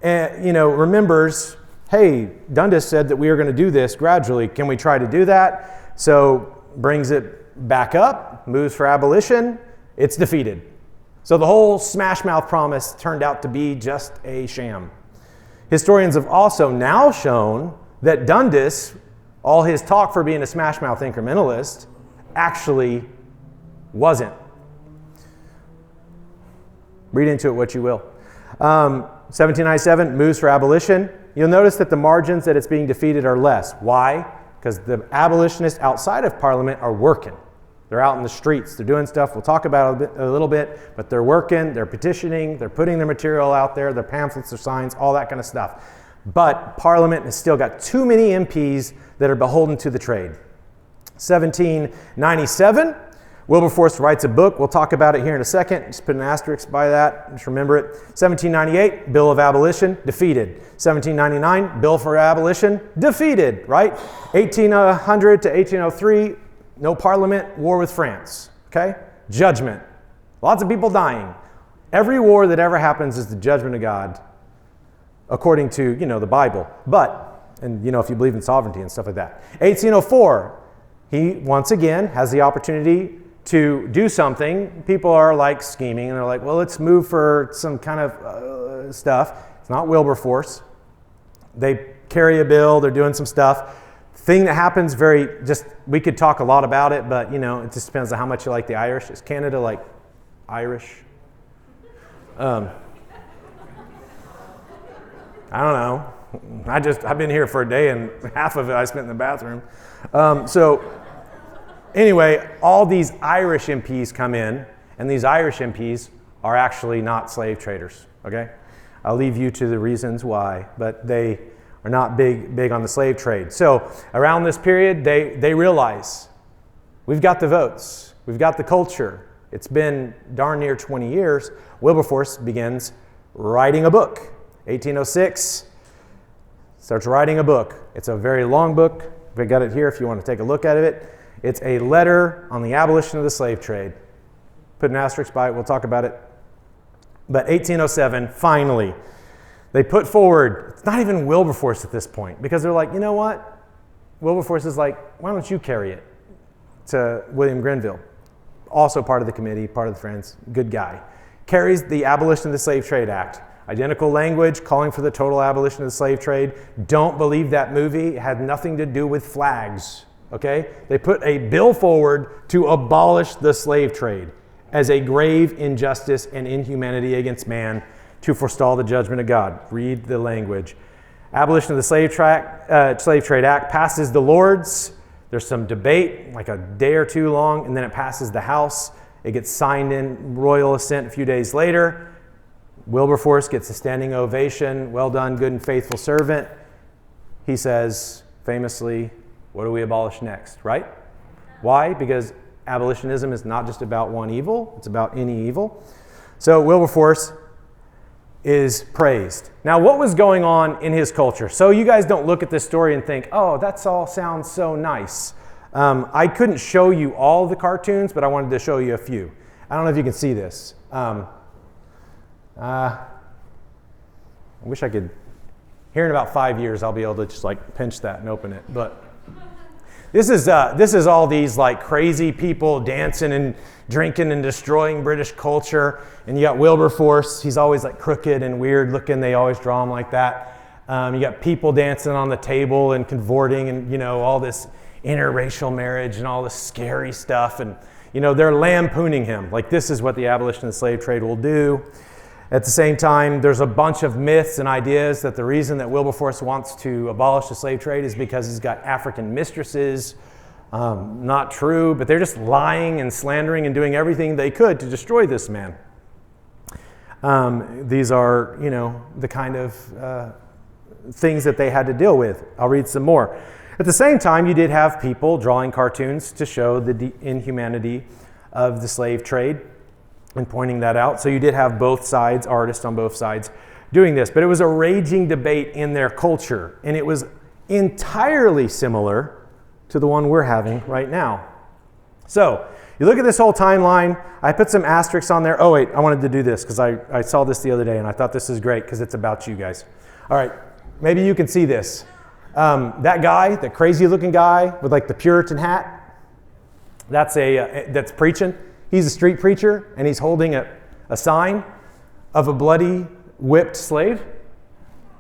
remembers, hey, Dundas said that we are going to do this gradually. Can we try to do that? So brings it back up, moves for abolition. It's defeated. So the whole smash mouth promise turned out to be just a sham. Historians have also now shown that Dundas, all his talk for being a smash mouth incrementalist, actually wasn't. Read into it what you will. 1797, moves for abolition. You'll notice that the margins that it's being defeated are less. Why? Because the abolitionists outside of Parliament are working. They're out in the streets. They're doing stuff. We'll talk about it a little bit, but they're working, they're petitioning, they're putting their material out there, their pamphlets, their signs, all that kind of stuff. But Parliament has still got too many MPs that are beholden to the trade. 1797, Wilberforce writes a book. We'll talk about it here in a second. Just put an asterisk by that. Just remember it. 1798, Bill of Abolition, defeated. 1799, Bill for Abolition, defeated, right? 1800 to 1803, no Parliament, war with France, okay? Judgment. Lots of people dying. Every war that ever happens is the judgment of God, according to, the Bible. But, and if you believe in sovereignty and stuff like that. 1804, he once again has the opportunity to do something. People are like scheming and they're like, well, let's move for some kind of stuff. It's not Wilberforce. They carry a bill, they're doing some stuff. Thing that happens we could talk a lot about it, but it just depends on how much you like the Irish. Is Canada like Irish? I don't know. I've been here for a day and half of it I spent in the bathroom. So anyway, all these Irish MPs come in, and these Irish MPs are actually not slave traders, okay? I'll leave you to the reasons why, but they are not big on the slave trade. So around this period, they realize we've got the votes, we've got the culture. It's been darn near 20 years. Wilberforce begins writing a book. 1806, starts writing a book. It's a very long book. I got it here if you want to take a look at it. It's a letter on the abolition of the slave trade. Put an asterisk by it, we'll talk about it. But 1807, finally, they put forward, it's not even Wilberforce at this point, because they're like, you know what? Wilberforce is like, why don't you carry it to William Grenville? Also part of the committee, part of the Friends, good guy. Carries the Abolition of the Slave Trade Act. Identical language, calling for the total abolition of the slave trade. Don't believe that movie. It had nothing to do with flags, okay? They put a bill forward to abolish the slave trade as a grave injustice and inhumanity against man, to forestall the judgment of God. Read the language. Abolition of the Slave Trade Act passes the Lords. There's some debate, like a day or two long, and then it passes the House. It gets signed in royal assent a few days later. Wilberforce gets a standing ovation. Well done, good and faithful servant. He says, famously, what do we abolish next, right? Why? Because abolitionism is not just about one evil, it's about any evil. So Wilberforce is praised. Now, what was going on in his culture? So you guys don't look at this story and think, oh, that's all sounds so nice. I couldn't show you all the cartoons, but I wanted to show you a few. I don't know if you can see this. I wish I could. Here in about 5 years, I'll be able to just like pinch that and open it. But this is all these like crazy people dancing and drinking and destroying British culture. And you got Wilberforce. He's always like crooked and weird looking. They always draw him like that. You got people dancing on the table and cavorting and all this interracial marriage and all this scary stuff. And they're lampooning him. Like, this is what the abolition of the slave trade will do. At the same time, there's a bunch of myths and ideas that the reason that Wilberforce wants to abolish the slave trade is because he's got African mistresses. Not true, but they're just lying and slandering and doing everything they could to destroy this man. These are, the kind of things that they had to deal with. I'll read some more. At the same time, you did have people drawing cartoons to show the inhumanity of the slave trade and pointing that out. So you did have both sides, artists on both sides, doing this. But it was a raging debate in their culture, and it was entirely similar to the one we're having right now. So you look at this whole timeline. I put some asterisks on there. Oh, wait, I wanted to do this because I saw this the other day, and I thought this is great because it's about you guys. All right, maybe you can see this. That guy, the crazy-looking guy with like the Puritan hat, that's preaching. He's a street preacher, and he's holding a sign of a bloody, whipped slave.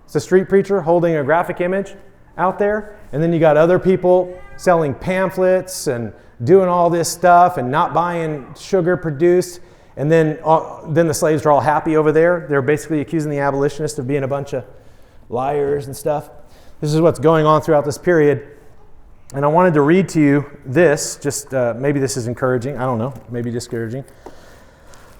It's a street preacher holding a graphic image out there. And then you got other people selling pamphlets and doing all this stuff and not buying sugar produced. And then the slaves are all happy over there. They're basically accusing the abolitionists of being a bunch of liars and stuff. This is what's going on throughout this period. And I wanted to read to you this, just maybe this is encouraging. I don't know, maybe discouraging.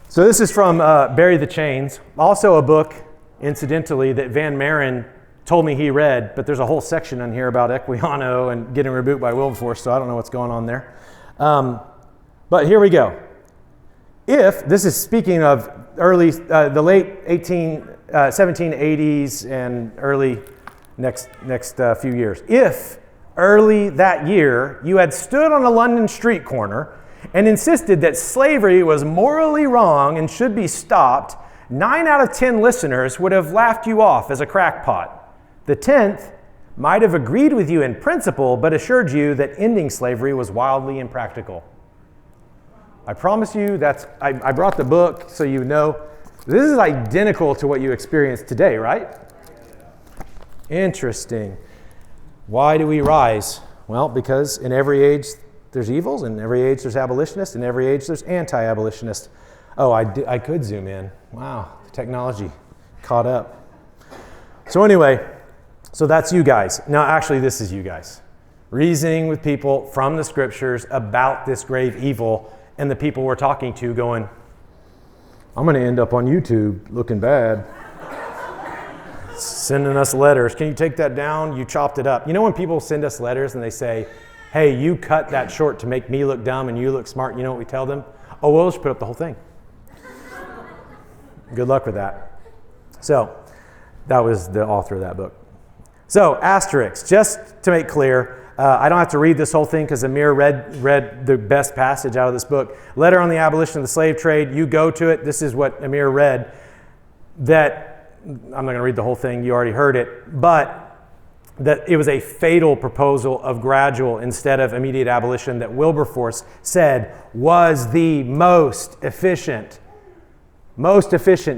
So this is from Bury the Chains, also a book, incidentally, that Van Maren told me he read, but there's a whole section in here about Equiano and getting rebuked by Wilberforce, so I don't know what's going on there. But here we go. This is speaking of the late 1780s and early next few years. If early that year, you had stood on a London street corner and insisted that slavery was morally wrong and should be stopped, 9 out of 10 listeners would have laughed you off as a crackpot. The 10th might have agreed with you in principle, but assured you that ending slavery was wildly impractical. I promise you I brought the book so you know. This is identical to what you experience today, right? Interesting. Why do we rise? Well, because in every age there's evils, in every age there's abolitionists, in every age there's anti-abolitionists. Oh, I could zoom in. Wow, the technology caught up. So anyway, so that's you guys. Now, actually, this is you guys. Reasoning with people from the scriptures about this grave evil, and the people we're talking to going, I'm going to end up on YouTube looking bad. Sending us letters. Can you take that down? You chopped it up. You know when people send us letters and they say, hey, you cut that short to make me look dumb and you look smart, you know what we tell them? Oh, we'll just put up the whole thing. Good luck with that. So, that was the author of that book. So, asterisks, just to make clear, I don't have to read this whole thing because Amir read the best passage out of this book. Letter on the Abolition of the Slave Trade. You go to it. This is what Amir read. That, I'm not going to read the whole thing. You already heard it. But that it was a fatal proposal of gradual instead of immediate abolition that Wilberforce said was the most efficient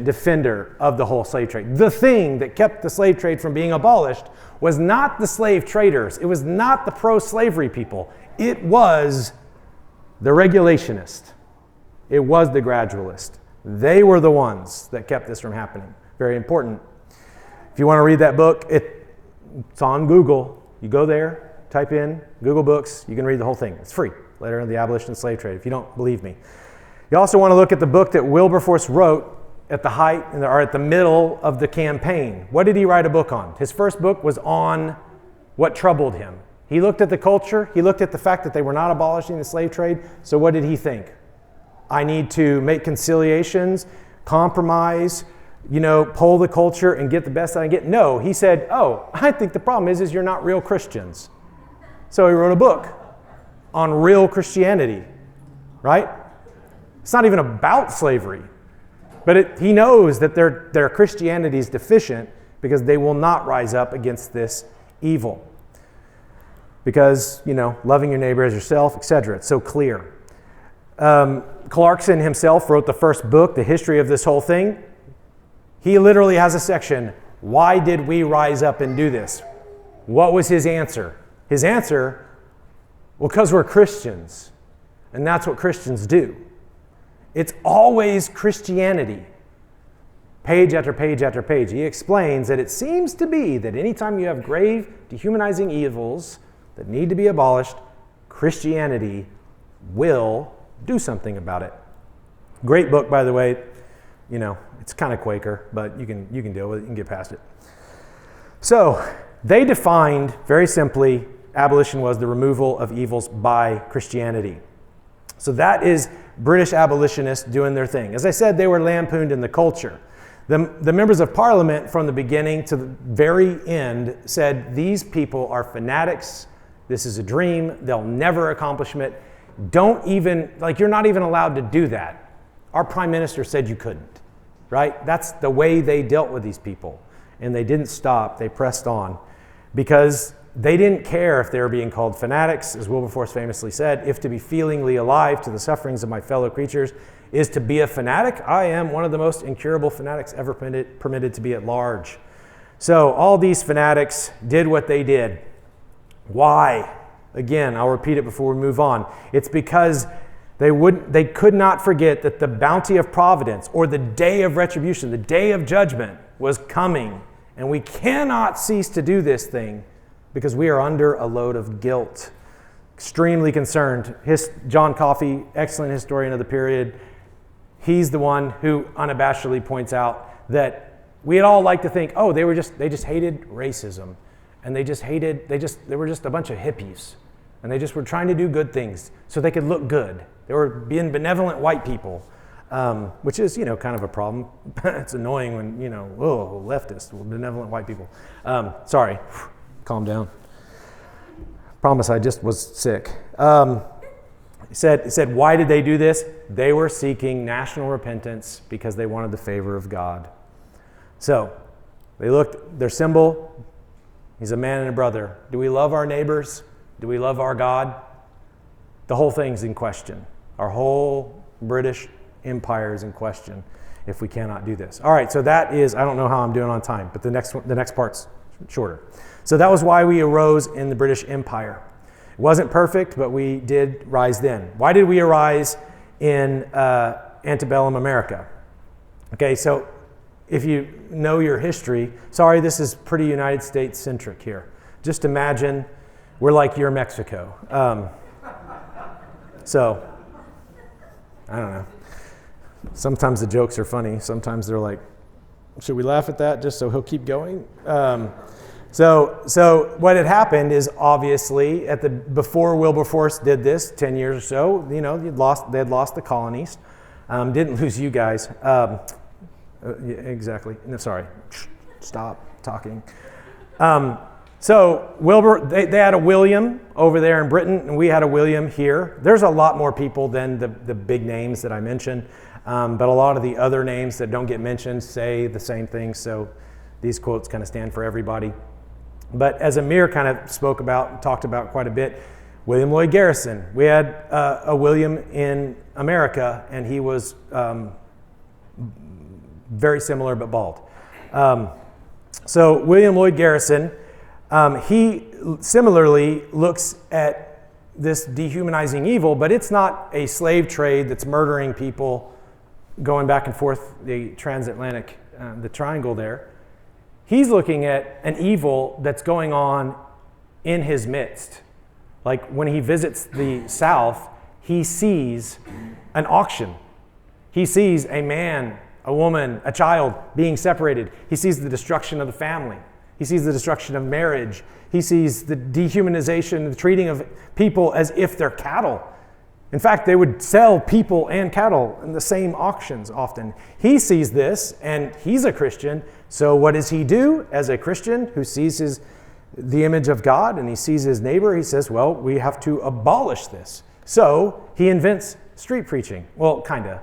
defender of the whole slave trade. The thing that kept the slave trade from being abolished was not the slave traders. It was not the pro-slavery people. It was the regulationist. It was the gradualist. They were the ones that kept this from happening. Very important. If you want to read that book, it's on Google. You go there, type in Google Books. You can read the whole thing. It's free. Letter on the Abolition of the Slave Trade, if you don't believe me. You also want to look at the book that Wilberforce wrote at the height or at the middle of the campaign. What did he write a book on? His first book was on what troubled him. He looked at the culture. He looked at the fact that they were not abolishing the slave trade. So what did he think? I need to make conciliations, compromise, poll the culture and get the best I can get. No, he said, I think the problem is you're not real Christians. So he wrote a book on real Christianity, right? It's not even about slavery, but he knows that their Christianity is deficient because they will not rise up against this evil. Because, loving your neighbor as yourself, etc. It's so clear. Clarkson himself wrote the first book, The History of This Whole Thing. He literally has a section, why did we rise up and do this? What was his answer? His answer, well, because we're Christians, and that's what Christians do. It's always Christianity. Page after page after page. He explains that it seems to be that anytime you have grave, dehumanizing evils that need to be abolished, Christianity will do something about it. Great book, by the way. It's kind of Quaker, but you can deal with it. You can get past it. So, they defined, very simply, abolition was the removal of evils by Christianity. So that is British abolitionists doing their thing. As I said, they were lampooned in the culture. The members of Parliament from the beginning to the very end said, these people are fanatics. This is a dream. They'll never accomplish it. You're not even allowed to do that. Our prime minister said you couldn't, right? That's the way they dealt with these people. And they didn't stop. They pressed on because they didn't care if they were being called fanatics, as Wilberforce famously said, if to be feelingly alive to the sufferings of my fellow creatures is to be a fanatic, I am one of the most incurable fanatics ever permitted to be at large. So all these fanatics did what they did. Why? Again, I'll repeat it before we move on. It's because they could not forget that the bounty of providence or the day of retribution, the day of judgment was coming. And we cannot cease to do this thing because we are under a load of guilt. Extremely concerned. John Coffey, excellent historian of the period, he's the one who unabashedly points out that we'd all like to think, they just hated racism. And they were just a bunch of hippies. And they just were trying to do good things so they could look good. They were being benevolent white people, which is, kind of a problem. It's annoying when, leftists, benevolent white people. Sorry, calm down. Promise I just was sick. He said, why did they do this? They were seeking national repentance because they wanted the favor of God. So, they looked, their symbol, He's a man and a brother. Do we love our neighbors? Do we love our God? The whole thing's in question. Our whole British empire is in question if we cannot do this. All right, so that is, I don't know how I'm doing on time, but the next part's shorter. So that was why we arose in the British Empire. It wasn't perfect, but we did rise then. Why did we arise in antebellum America? Okay, so if you know your history, sorry, this is pretty United States centric here. Just imagine we're like you're Mexico. So, I don't know. Sometimes the jokes are funny. Sometimes they're like, should we laugh at that just so he'll keep going? So what had happened is obviously before Wilberforce did this 10 years or so, they had lost the colonies. Didn't lose you guys. Yeah, exactly. No, sorry. Stop talking. So they had a William over there in Britain, and we had a William here. There's a lot more people than the big names that I mentioned, but a lot of the other names that don't get mentioned say the same thing, so these quotes kind of stand for everybody. But as Amir kind of talked about quite a bit, William Lloyd Garrison. We had a William in America, and he was very similar but bald. So William Lloyd Garrison, he similarly looks at this dehumanizing evil, but it's not a slave trade that's murdering people going back and forth the transatlantic, the triangle there. He's looking at an evil that's going on in his midst. Like when he visits the South, he sees an auction. He sees a man, a woman, a child being separated. He sees the destruction of the family. He sees the destruction of marriage. He sees the dehumanization, the treating of people as if they're cattle. In fact, they would sell people and cattle in the same auctions often. He sees this, and he's a Christian. So what does he do as a Christian who sees the image of God and he sees his neighbor? He says, well, we have to abolish this. So he invents street preaching. Well, kind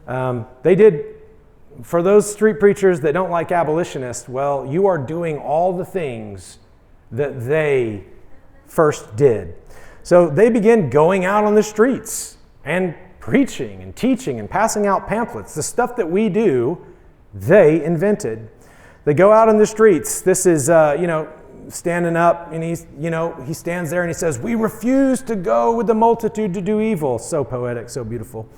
of. They did, for those street preachers that don't like abolitionists, well, you are doing all the things that they first did. So they begin going out on the streets and preaching and teaching and passing out pamphlets. The stuff that we do, they invented. They go out on the streets. This is, standing up, and he stands there and he says, "We refuse to go with the multitude to do evil." So poetic, so beautiful.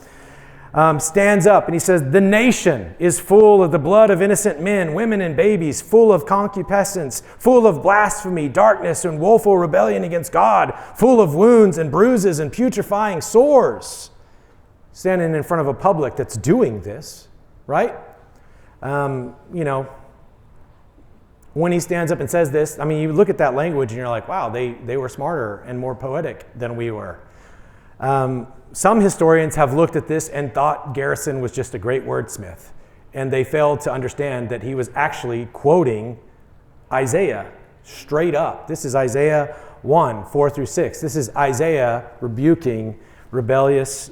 Stands up and he says, "The nation is full of the blood of innocent men, women, and babies, full of concupiscence, full of blasphemy, darkness, and woeful rebellion against God, full of wounds and bruises and putrefying sores." Standing in front of a public that's doing this, right? When he stands up and says this, I mean, you look at that language and you're like, wow, they were smarter and more poetic than we were. Some historians have looked at this and thought Garrison was just a great wordsmith, and they failed to understand that he was actually quoting Isaiah straight up. This is Isaiah 1, 4 through 6. This is Isaiah rebuking rebellious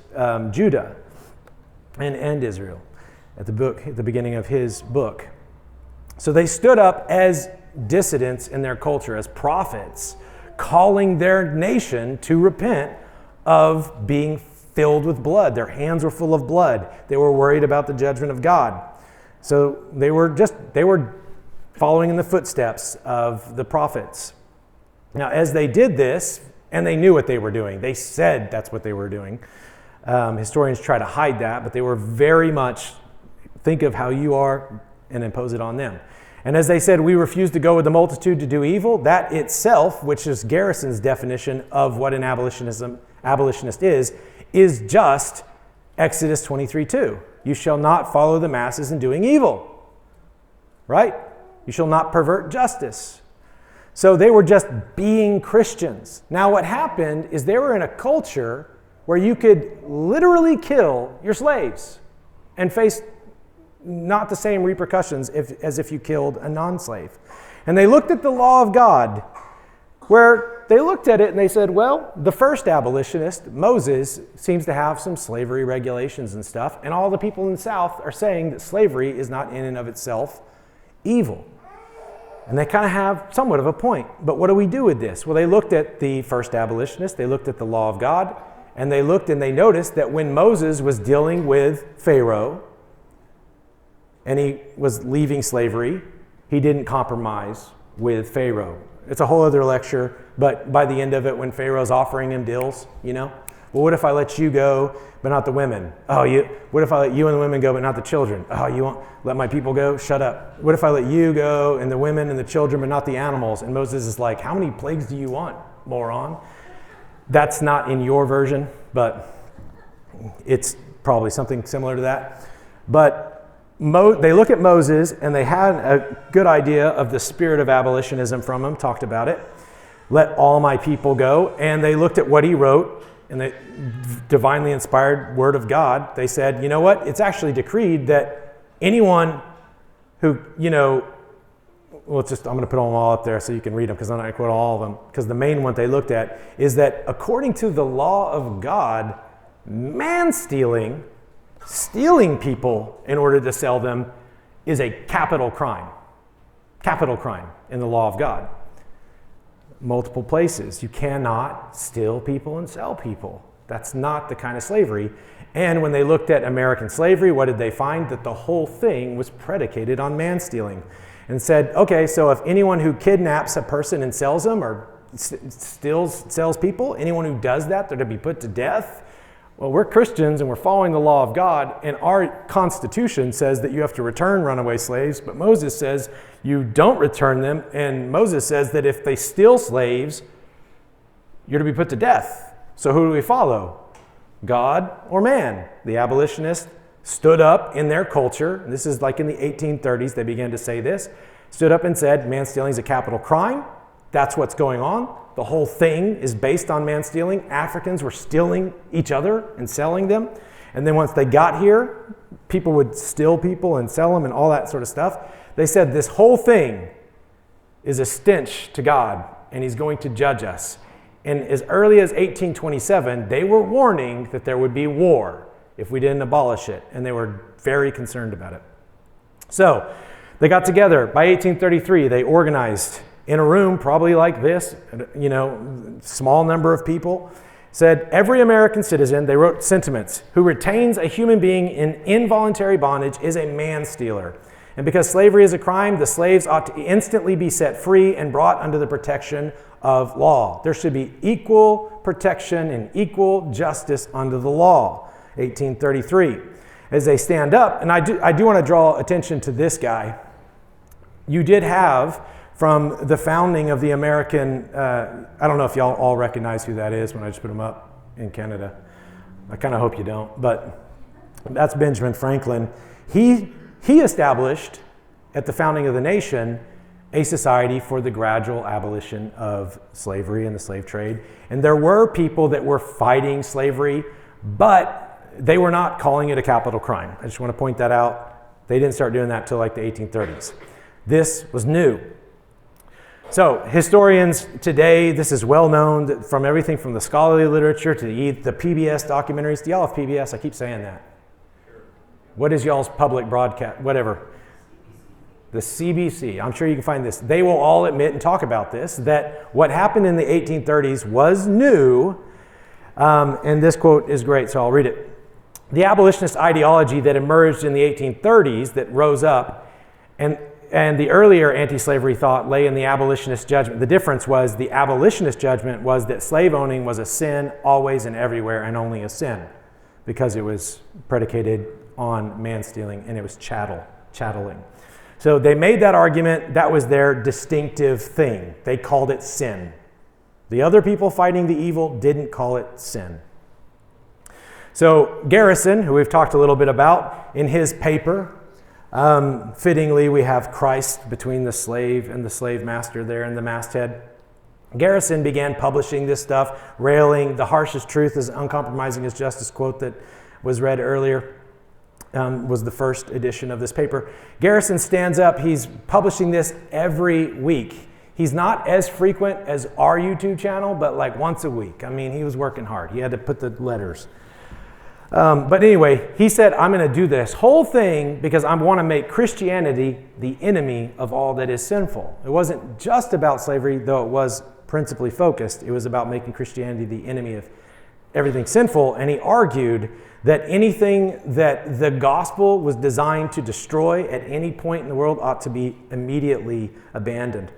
Judah and Israel at the beginning of his book. So they stood up as dissidents in their culture, as prophets, calling their nation to repent of being filled with blood. Their hands were full of blood. They were worried about the judgment of God. So they were following in the footsteps of the prophets. Now, as they did this, and they knew what they were doing, they said that's what they were doing. Historians try to hide that, but they were very much think of how you are and impose it on them. And as they said, "We refuse to go with the multitude to do evil," that itself, which is Garrison's definition of what an abolitionist is just Exodus 23:2. You shall not follow the masses in doing evil. Right? You shall not pervert justice. So they were just being Christians. Now what happened is they were in a culture where you could literally kill your slaves and face not the same repercussions as if you killed a non-slave. And they looked at the law of God, where they looked at it and they said, well, the first abolitionist, Moses, seems to have some slavery regulations and stuff, and all the people in the South are saying that slavery is not in and of itself evil. And they kind of have somewhat of a point. But what do we do with this? Well, they looked at the first abolitionists, they looked at the law of God, and they looked and they noticed that when Moses was dealing with Pharaoh and he was leaving slavery, he didn't compromise with Pharaoh. It's a whole other lecture, but by the end of it, when Pharaoh's offering him deals, well, what if I let you go, but not the women? What if I let you and the women go, but not the children? You won't let my people go? Shut up. What if I let you go and the women and the children, but not the animals? And Moses is like, how many plagues do you want, moron? That's not in your version, but it's probably something similar to that. But they look at Moses and they had a good idea of the spirit of abolitionism from him, talked about it. Let all my people go. And they looked at what he wrote in the divinely inspired word of God. They said, you know what? It's actually decreed that anyone who, I'm going to put them all up there so you can read them because I'm not going to quote all of them. Because the main one they looked at is that according to the law of God, man-stealing, stealing people in order to sell them, is a capital crime. Capital crime in the law of God. Multiple places. You cannot steal people and sell people. That's not the kind of slavery. And when they looked at American slavery, what did they find? That the whole thing was predicated on man-stealing. And said, okay, so if anyone who kidnaps a person and sells them or sells people, anyone who does that, they're to be put to death. Well, we're Christians and we're following the law of God, and our Constitution says that you have to return runaway slaves, but Moses says you don't return them, and Moses says that if they steal slaves, you're to be put to death. So who do we follow? God or man? The abolitionists stood up in their culture, and this is like in the 1830s, they began to say this, stood up and said, man-stealing is a capital crime. That's what's going on. The whole thing is based on man-stealing. Africans were stealing each other and selling them. And then once they got here, people would steal people and sell them and all that sort of stuff. They said this whole thing is a stench to God, and he's going to judge us. And as early as 1827, they were warning that there would be war if we didn't abolish it, and they were very concerned about it. So they got together. By 1833, they organized in a room probably like this, small number of people, said every American citizen, they wrote sentiments, who retains a human being in involuntary bondage is a man-stealer. And because slavery is a crime, the slaves ought to instantly be set free and brought under the protection of law. There should be equal protection and equal justice under the law. 1833. As they stand up, and I do want to draw attention to this guy. You did have, from the founding of the American, I don't know if y'all all recognize who that is when I just put him up in Canada. I kind of hope you don't, but that's Benjamin Franklin. He established at the founding of the nation a society for the gradual abolition of slavery and the slave trade. And there were people that were fighting slavery, but they were not calling it a capital crime. I just want to point that out. They didn't start doing that till like the 1830s. This was new. So historians today, this is well known from everything from the scholarly literature to the PBS documentaries. Do y'all have PBS? I keep saying that. What is y'all's public broadcast? Whatever. The CBC. I'm sure you can find this. They will all admit and talk about this, that what happened in the 1830s was new. And this quote is great, so I'll read it. The abolitionist ideology that emerged in the 1830s that rose up, and the earlier anti-slavery thought lay in the abolitionist judgment. The difference was the abolitionist judgment was that slave owning was a sin always and everywhere, and only a sin because it was predicated on man-stealing and it was chatteling. So they made that argument. That was their distinctive thing. They called it sin. The other people fighting the evil didn't call it sin. So Garrison, who we've talked a little bit about, in his paper, fittingly we have Christ between the slave and the slave master there in the masthead. Garrison began publishing this stuff, railing the harshest truth is uncompromising as justice quote that was read earlier. Was the first edition of this paper. Garrison stands up. He's publishing this every week. He's not as frequent as our YouTube channel, but like once a week. I mean, he was working hard. He had to put the letters. But anyway, he said, I'm going to do this whole thing because I want to make Christianity the enemy of all that is sinful. It wasn't just about slavery, though it was principally focused. It was about making Christianity the enemy of everything sinful. And he argued that anything that the gospel was designed to destroy at any point in the world ought to be immediately abandoned.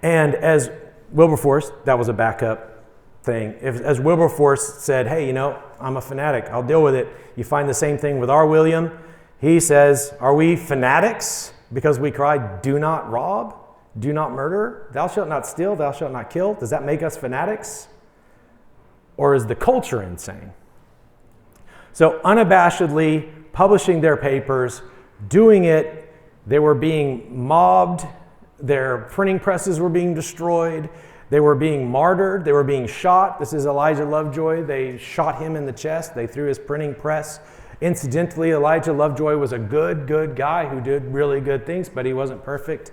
And as Wilberforce, that was a backup thing. As Wilberforce said, hey, you know, I'm a fanatic, I'll deal with it. You find the same thing with our William. He says, are we fanatics because we cry, do not rob, do not murder, thou shalt not steal, thou shalt not kill? Does that make us fanatics? Or is the culture insane? So unabashedly publishing their papers, doing it, they were being mobbed, their printing presses were being destroyed, they were being martyred, they were being shot. This is Elijah Lovejoy. They shot him in the chest, they threw his printing press. Incidentally, Elijah Lovejoy was a good guy who did really good things, but he wasn't perfect.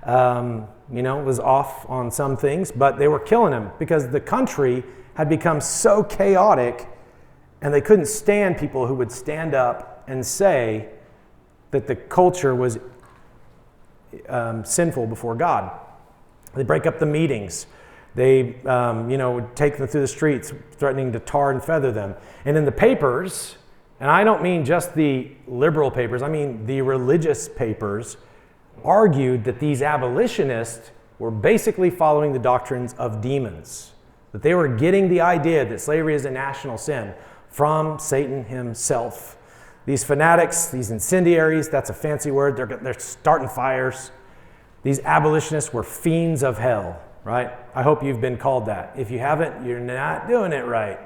Was off on some things, but they were killing him because the country had become so chaotic and they couldn't stand people who would stand up and say that the culture was sinful before God. They break up the meetings. They, would take them through the streets, threatening to tar and feather them. And in the papers, and I don't mean just the liberal papers, I mean the religious papers, argued that these abolitionists were basically following the doctrines of demons, that they were getting the idea that slavery is a national sin from Satan himself. These fanatics, these incendiaries, that's a fancy word, they're starting fires. These abolitionists were fiends of hell, right? I hope you've been called that. If you haven't, you're not doing it right.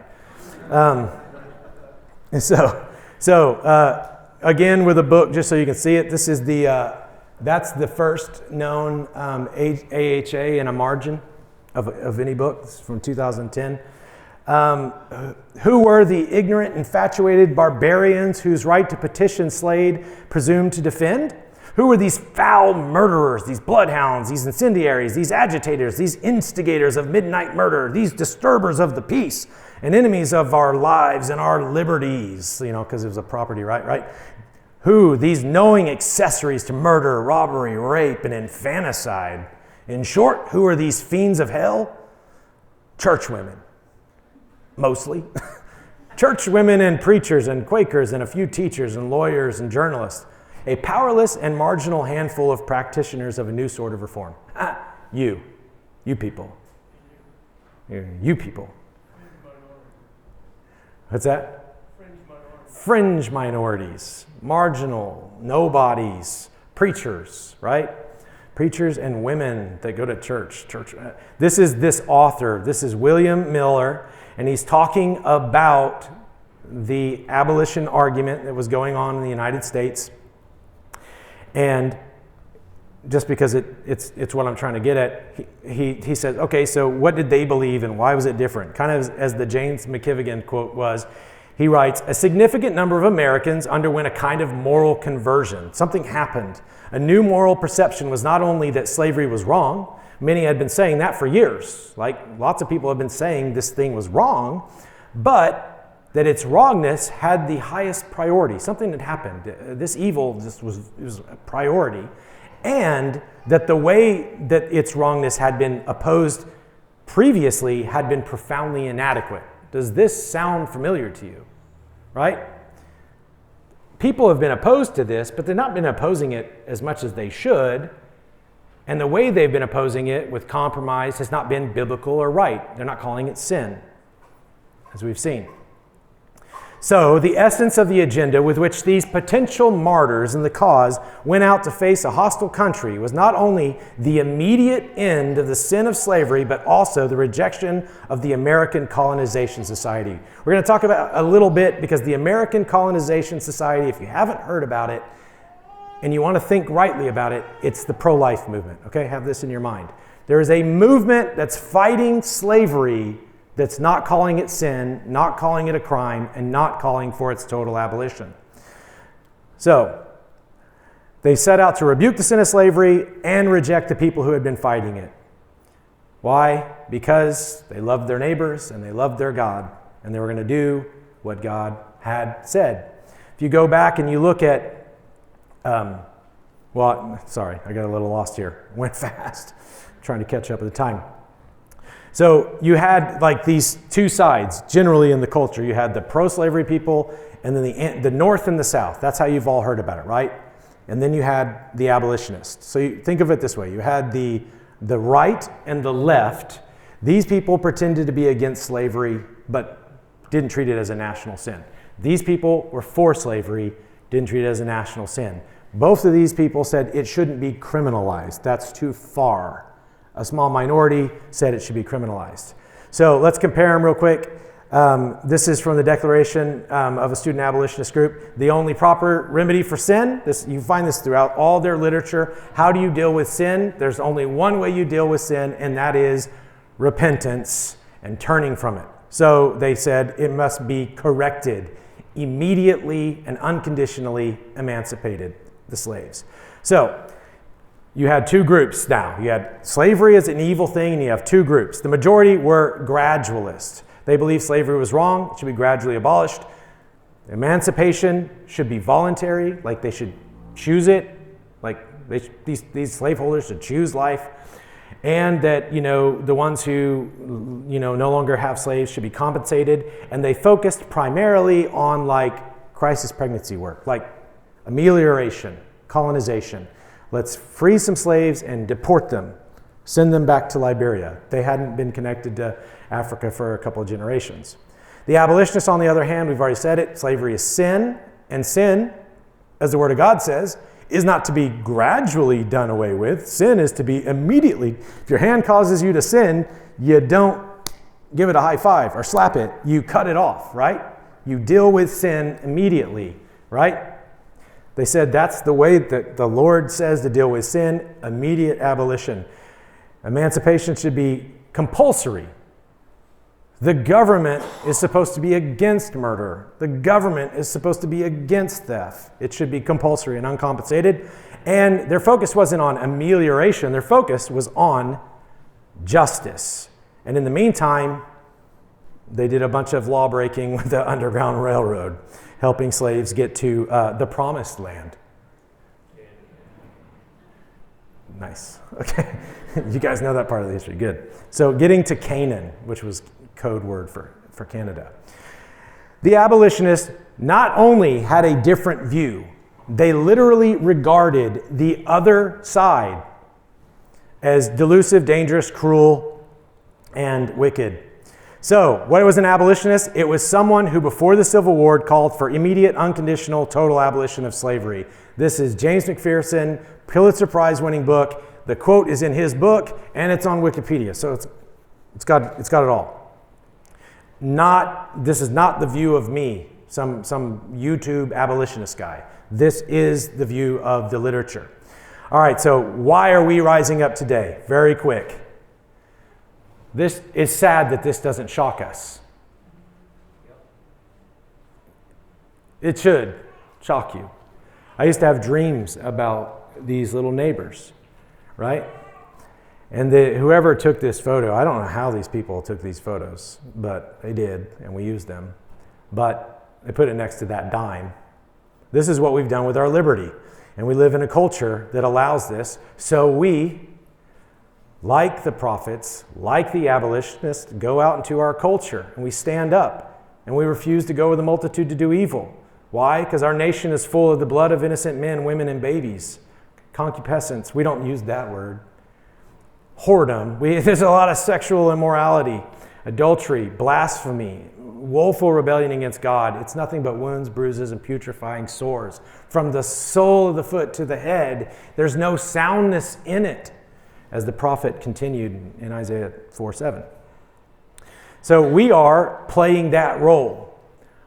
Again, with a book, just so you can see it, this is that's the first known AHA in a margin of any book. This is from 2010. Who were the ignorant, infatuated barbarians whose right to petition Slade presumed to defend? Who were these foul murderers, these bloodhounds, these incendiaries, these agitators, these instigators of midnight murder, these disturbers of the peace, and enemies of our lives and our liberties, because it was a property right? Who? These knowing accessories to murder, robbery, rape, and infanticide. In short, who are these fiends of hell? Church women, mostly. Church women and preachers and Quakers and a few teachers and lawyers and journalists. A powerless and marginal handful of practitioners of a new sort of reform. You people. You people. What's that? Fringe minorities, marginal, nobodies, preachers, right? Preachers and women that go to church. This is this author. This is William Miller, and he's talking about the abolition argument that was going on in the United States. And just because it's what I'm trying to get at, he says, okay, so what did they believe and why was it different? Kind of as the James McKivigan quote was, he writes, a significant number of Americans underwent a kind of moral conversion. Something happened. A new moral perception was not only that slavery was wrong, many had been saying that for years, like lots of people have been saying this thing was wrong, but that its wrongness had the highest priority. Something had happened. This evil just was a priority. And that the way that its wrongness had been opposed previously had been profoundly inadequate. Does this sound familiar to you? Right? People have been opposed to this, but they've not been opposing it as much as they should. And the way they've been opposing it with compromise has not been biblical or right. They're not calling it sin, as we've seen. So the essence of the agenda with which these potential martyrs in the cause went out to face a hostile country was not only the immediate end of the sin of slavery, but also the rejection of the American Colonization Society. We're going to talk about a little bit because the American Colonization Society, if you haven't heard about it and you want to think rightly about it, it's the pro-life movement. Okay, have this in your mind. There is a movement that's fighting slavery that's not calling it sin, not calling it a crime, and not calling for its total abolition. So, they set out to rebuke the sin of slavery and reject the people who had been fighting it. Why? Because they loved their neighbors and they loved their God, and they were going to do what God had said. If you go back and you look at, sorry, I got a little lost here. Went fast, trying to catch up at the time. So you had like these two sides generally in the culture. You had the pro-slavery people and then the North and the South. That's how you've all heard about it, right? And then you had the abolitionists. So you think of it this way. You had the right and the left. These people pretended to be against slavery, but didn't treat it as a national sin. These people were for slavery, didn't treat it as a national sin. Both of these people said it shouldn't be criminalized. That's too far. A small minority said it should be criminalized. So let's compare them real quick. This is from the Declaration of a Student Abolitionist Group. The only proper remedy for sin, you find this throughout all their literature. How do you deal with sin? There's only one way you deal with sin, and that is repentance and turning from it. So they said it must be corrected, immediately and unconditionally emancipated the slaves. So you had two groups now. You had slavery as an evil thing, and you have two groups. The majority were gradualists. They believed slavery was wrong, it should be gradually abolished. Emancipation should be voluntary, like they should choose it, like these slaveholders should choose life. And that, the ones who, no longer have slaves should be compensated. And they focused primarily on like crisis pregnancy work, like amelioration, colonization. Let's free some slaves and deport them, send them back to Liberia. They hadn't been connected to Africa for a couple of generations. The abolitionists, on the other hand, we've already said it, slavery is sin, and sin, as the Word of God says, is not to be gradually done away with. Sin is to be immediately. If your hand causes you to sin, you don't give it a high five or slap it. You cut it off, right? You deal with sin immediately, right? They said that's the way that the Lord says to deal with sin, immediate abolition. Emancipation should be compulsory. The government is supposed to be against murder. The government is supposed to be against theft. It should be compulsory and uncompensated. And their focus wasn't on amelioration. Their focus was on justice. And in the meantime, they did a bunch of law breaking with the Underground Railroad, helping slaves get to the promised land. Nice. Okay. You guys know that part of the history. Good. So getting to Canaan, which was code word for Canada. The abolitionists not only had a different view, they literally regarded the other side as delusive, dangerous, cruel, and wicked. So, what was an abolitionist? It was someone who before the Civil War called for immediate, unconditional, total abolition of slavery. This is James McPherson, Pulitzer Prize winning book. The quote is in his book, and it's on Wikipedia, so it's got it all. This is not the view of me, some YouTube abolitionist guy. This is the view of the literature. All right, so why are we rising up today? Very quick. This is sad that this doesn't shock us. It should shock you. I used to have dreams about these little neighbors, right? And whoever took this photo, I don't know how these people took these photos, but they did, and we used them. But they put it next to that dime. This is what we've done with our liberty. And we live in a culture that allows this. So we, like the prophets, like the abolitionists, go out into our culture and we stand up and we refuse to go with the multitude to do evil. Why? Because our nation is full of the blood of innocent men, women, and babies. Concupiscence, we don't use that word. Whoredom, there's a lot of sexual immorality, adultery, blasphemy, woeful rebellion against God. It's nothing but wounds, bruises, and putrefying sores. From the sole of the foot to the head, there's no soundness in it, as the prophet continued in Isaiah 4:7. So we are playing that role.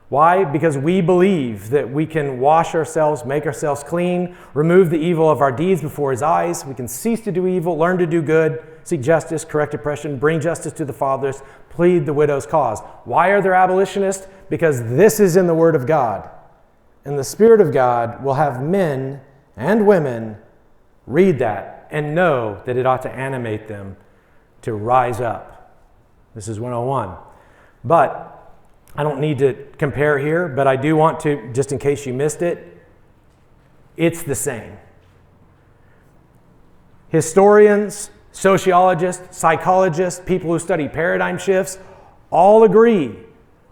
Why? Because we believe that we can wash ourselves, make ourselves clean, remove the evil of our deeds before his eyes. We can cease to do evil, learn to do good, seek justice, correct oppression, bring justice to the fatherless, plead the widow's cause. Why are there abolitionists? Because this is in the Word of God. And the Spirit of God will have men and women read that and know that it ought to animate them to rise up. This is 101. But I don't need to compare here, but I do want to, just in case you missed it, it's the same. Historians, sociologists, psychologists, people who study paradigm shifts, all agree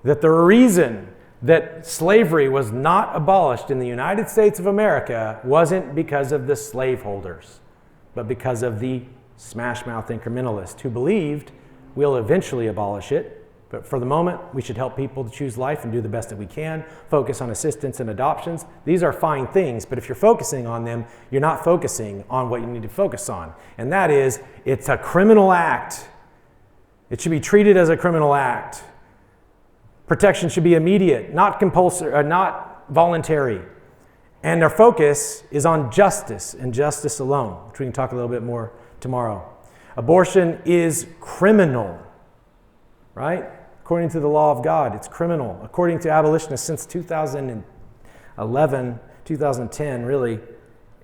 that the reason that slavery was not abolished in the United States of America wasn't because of the slaveholders, but because of the smash-mouth incrementalists who believed we'll eventually abolish it. But for the moment, we should help people to choose life and do the best that we can, focus on assistance and adoptions. These are fine things, but if you're focusing on them, you're not focusing on what you need to focus on. And that is, it's a criminal act. It should be treated as a criminal act. Protection should be immediate, not compulsory, not voluntary. And our focus is on justice and justice alone, which we can talk a little bit more tomorrow. Abortion is criminal, right? According to the law of God, it's criminal. According to abolitionists since 2011, 2010, really,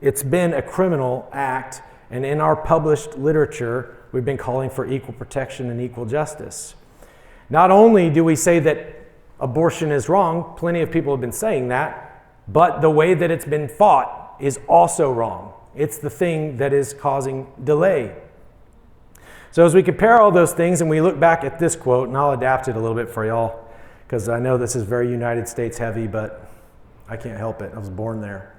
it's been a criminal act. And in our published literature, we've been calling for equal protection and equal justice. Not only do we say that abortion is wrong, plenty of people have been saying that, but the way that it's been fought is also wrong. It's the thing that is causing delay. So as we compare all those things and we look back at this quote, and I'll adapt it a little bit for y'all, because I know this is very United States heavy, but I can't help it. I was born there.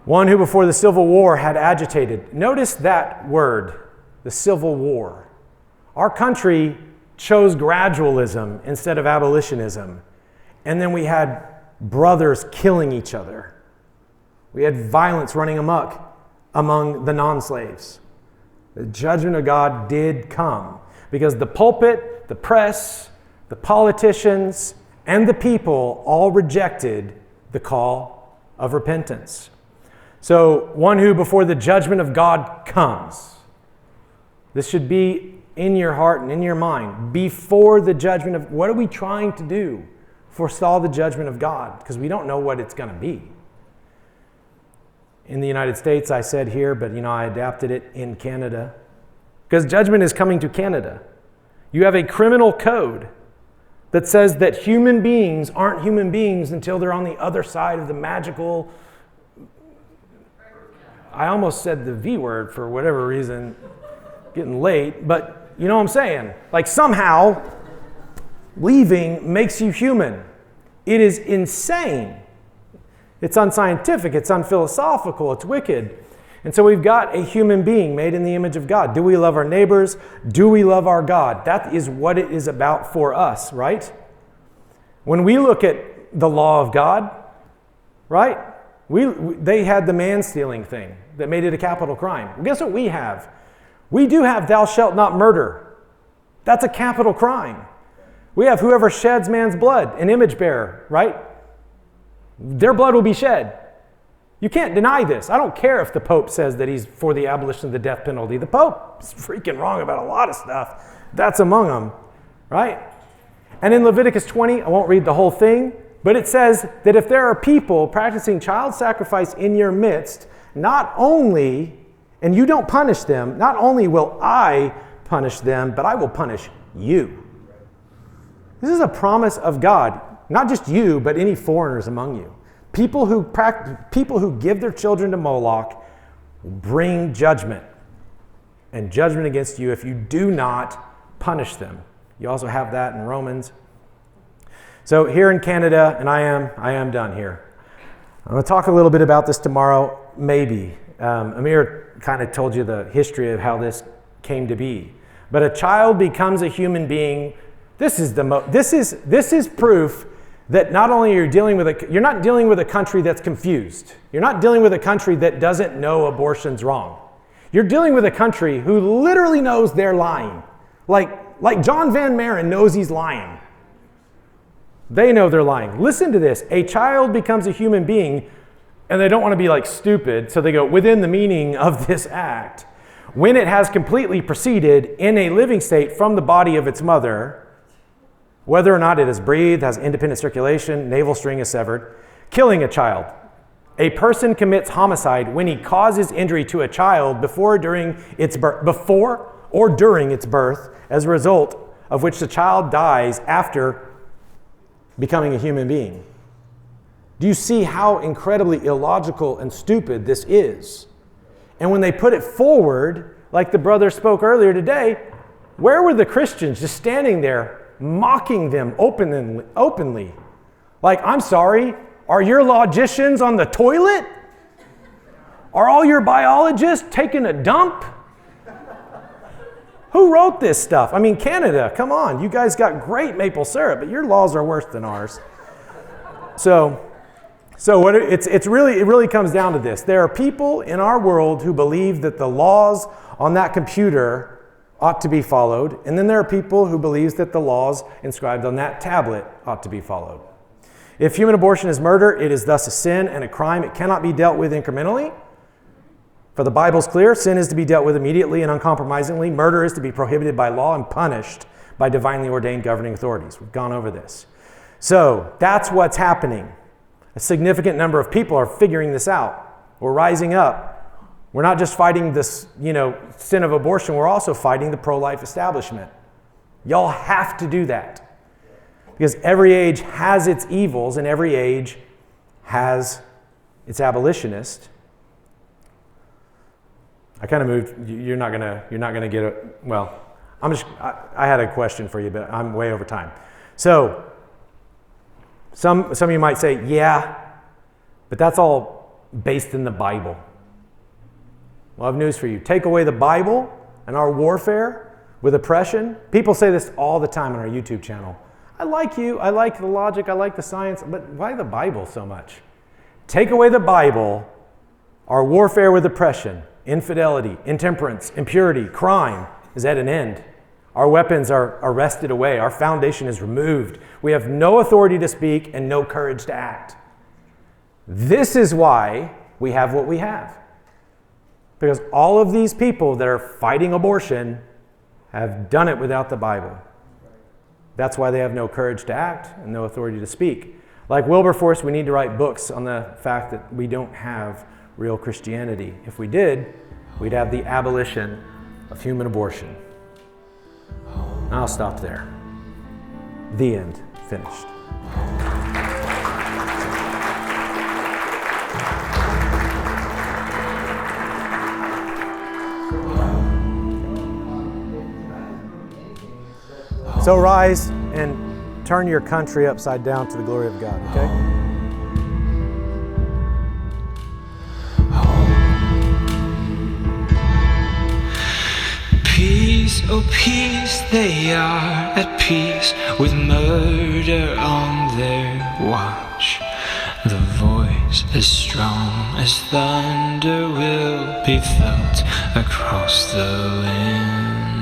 One who before the Civil War had agitated. Notice that word, the Civil War. Our country chose gradualism instead of abolitionism. And then we had brothers killing each other. We had violence running amok among the non-slaves. The judgment of God did come because the pulpit, the press, the politicians, and the people all rejected the call of repentance. So, one who before the judgment of God comes. This should be in your heart and in your mind. Before the judgment of, what are we trying to do? Forestall the judgment of God, because we don't know what it's going to be. In the United States, I said here, but I adapted it in Canada, because judgment is coming to Canada. You have a criminal code that says that human beings aren't human beings until they're on the other side of the magical, I almost said the V word for whatever reason, getting late, but you know what I'm saying? Like somehow leaving makes you human. It is insane. It's unscientific, it's unphilosophical, it's wicked. And so we've got a human being made in the image of God. Do we love our neighbors? Do we love our God? That is what it is about for us, right? When we look at the law of God, right? They had the man-stealing thing that made it a capital crime. Well, guess what we have? We do have thou shalt not murder. That's a capital crime. We have whoever sheds man's blood, an image bearer, right? Their blood will be shed. You can't deny this. I don't care if the Pope says that he's for the abolition of the death penalty. The Pope is freaking wrong about a lot of stuff. That's among them, right? And in Leviticus 20, I won't read the whole thing, but it says that if there are people practicing child sacrifice in your midst, not only, and you don't punish them, not only will I punish them, but I will punish you. This is a promise of God. Not just you, but any foreigners among you. People who give their children to Moloch will bring judgment. And judgment against you if you do not punish them. You also have that in Romans. So here in Canada, and I am done here. I'm going to talk a little bit about this tomorrow, maybe. Amir kind of told you the history of how this came to be. But a child becomes a human being. This is proof that not only you're not dealing with a country that's confused. You're not dealing with a country that doesn't know abortion's wrong. You're dealing with a country who literally knows they're lying. Like John Van Maren knows he's lying. They know they're lying. Listen to this. A child becomes a human being, and they don't want to be like stupid, so they go within the meaning of this act. When it has completely proceeded in a living state from the body of its mother, whether or not it has breathed, has independent circulation, navel string is severed, killing a child. A person commits homicide when he causes injury to a child before or during its birth, as a result of which the child dies after becoming a human being? Do you see how incredibly illogical and stupid this is? And when they put it forward, like the brother spoke earlier today, where were the Christians just standing there mocking them openly? Like, I'm sorry, are your logicians on the toilet? Are all your biologists taking a dump? Who wrote this stuff? I mean, Canada, come on. You guys got great maple syrup, but your laws are worse than ours. So what it really comes down to this. There are people in our world who believe that the laws on that computer ought to be followed, and then there are people who believe that the laws inscribed on that tablet ought to be followed. If human abortion is murder, it is thus a sin and a crime. It cannot be dealt with incrementally. For the Bible's clear, sin is to be dealt with immediately and uncompromisingly. Murder is to be prohibited by law and punished by divinely ordained governing authorities. We've gone over this. So that's what's happening. A significant number of people are figuring this out. We're rising up. We're not just fighting this, sin of abortion. We're also fighting the pro-life establishment. Y'all have to do that. Because every age has its evils and every age has its abolitionist. I kind of moved. You're not gonna get it. Well, I had a question for you, but I'm way over time. So some of you might say, yeah, but that's all based in the Bible. Well, I have news for you. Take away the Bible and our warfare with oppression. People say this all the time on our YouTube channel. I like you. I like the logic. I like the science. But why the Bible so much? Take away the Bible, our warfare with oppression. Infidelity, intemperance, impurity, crime is at an end. Our weapons are wrested away. Our foundation is removed. We have no authority to speak and no courage to act. This is why we have what we have. Because all of these people that are fighting abortion have done it without the Bible. That's why they have no courage to act and no authority to speak. Like Wilberforce, we need to write books on the fact that we don't have real Christianity. If we did, we'd have the abolition of human abortion. I'll stop there. The end. Finished. So rise and turn your country upside down to the glory of God, okay? Peace, oh peace, they are at peace with murder on their watch. The voice as strong as thunder will be felt across the land.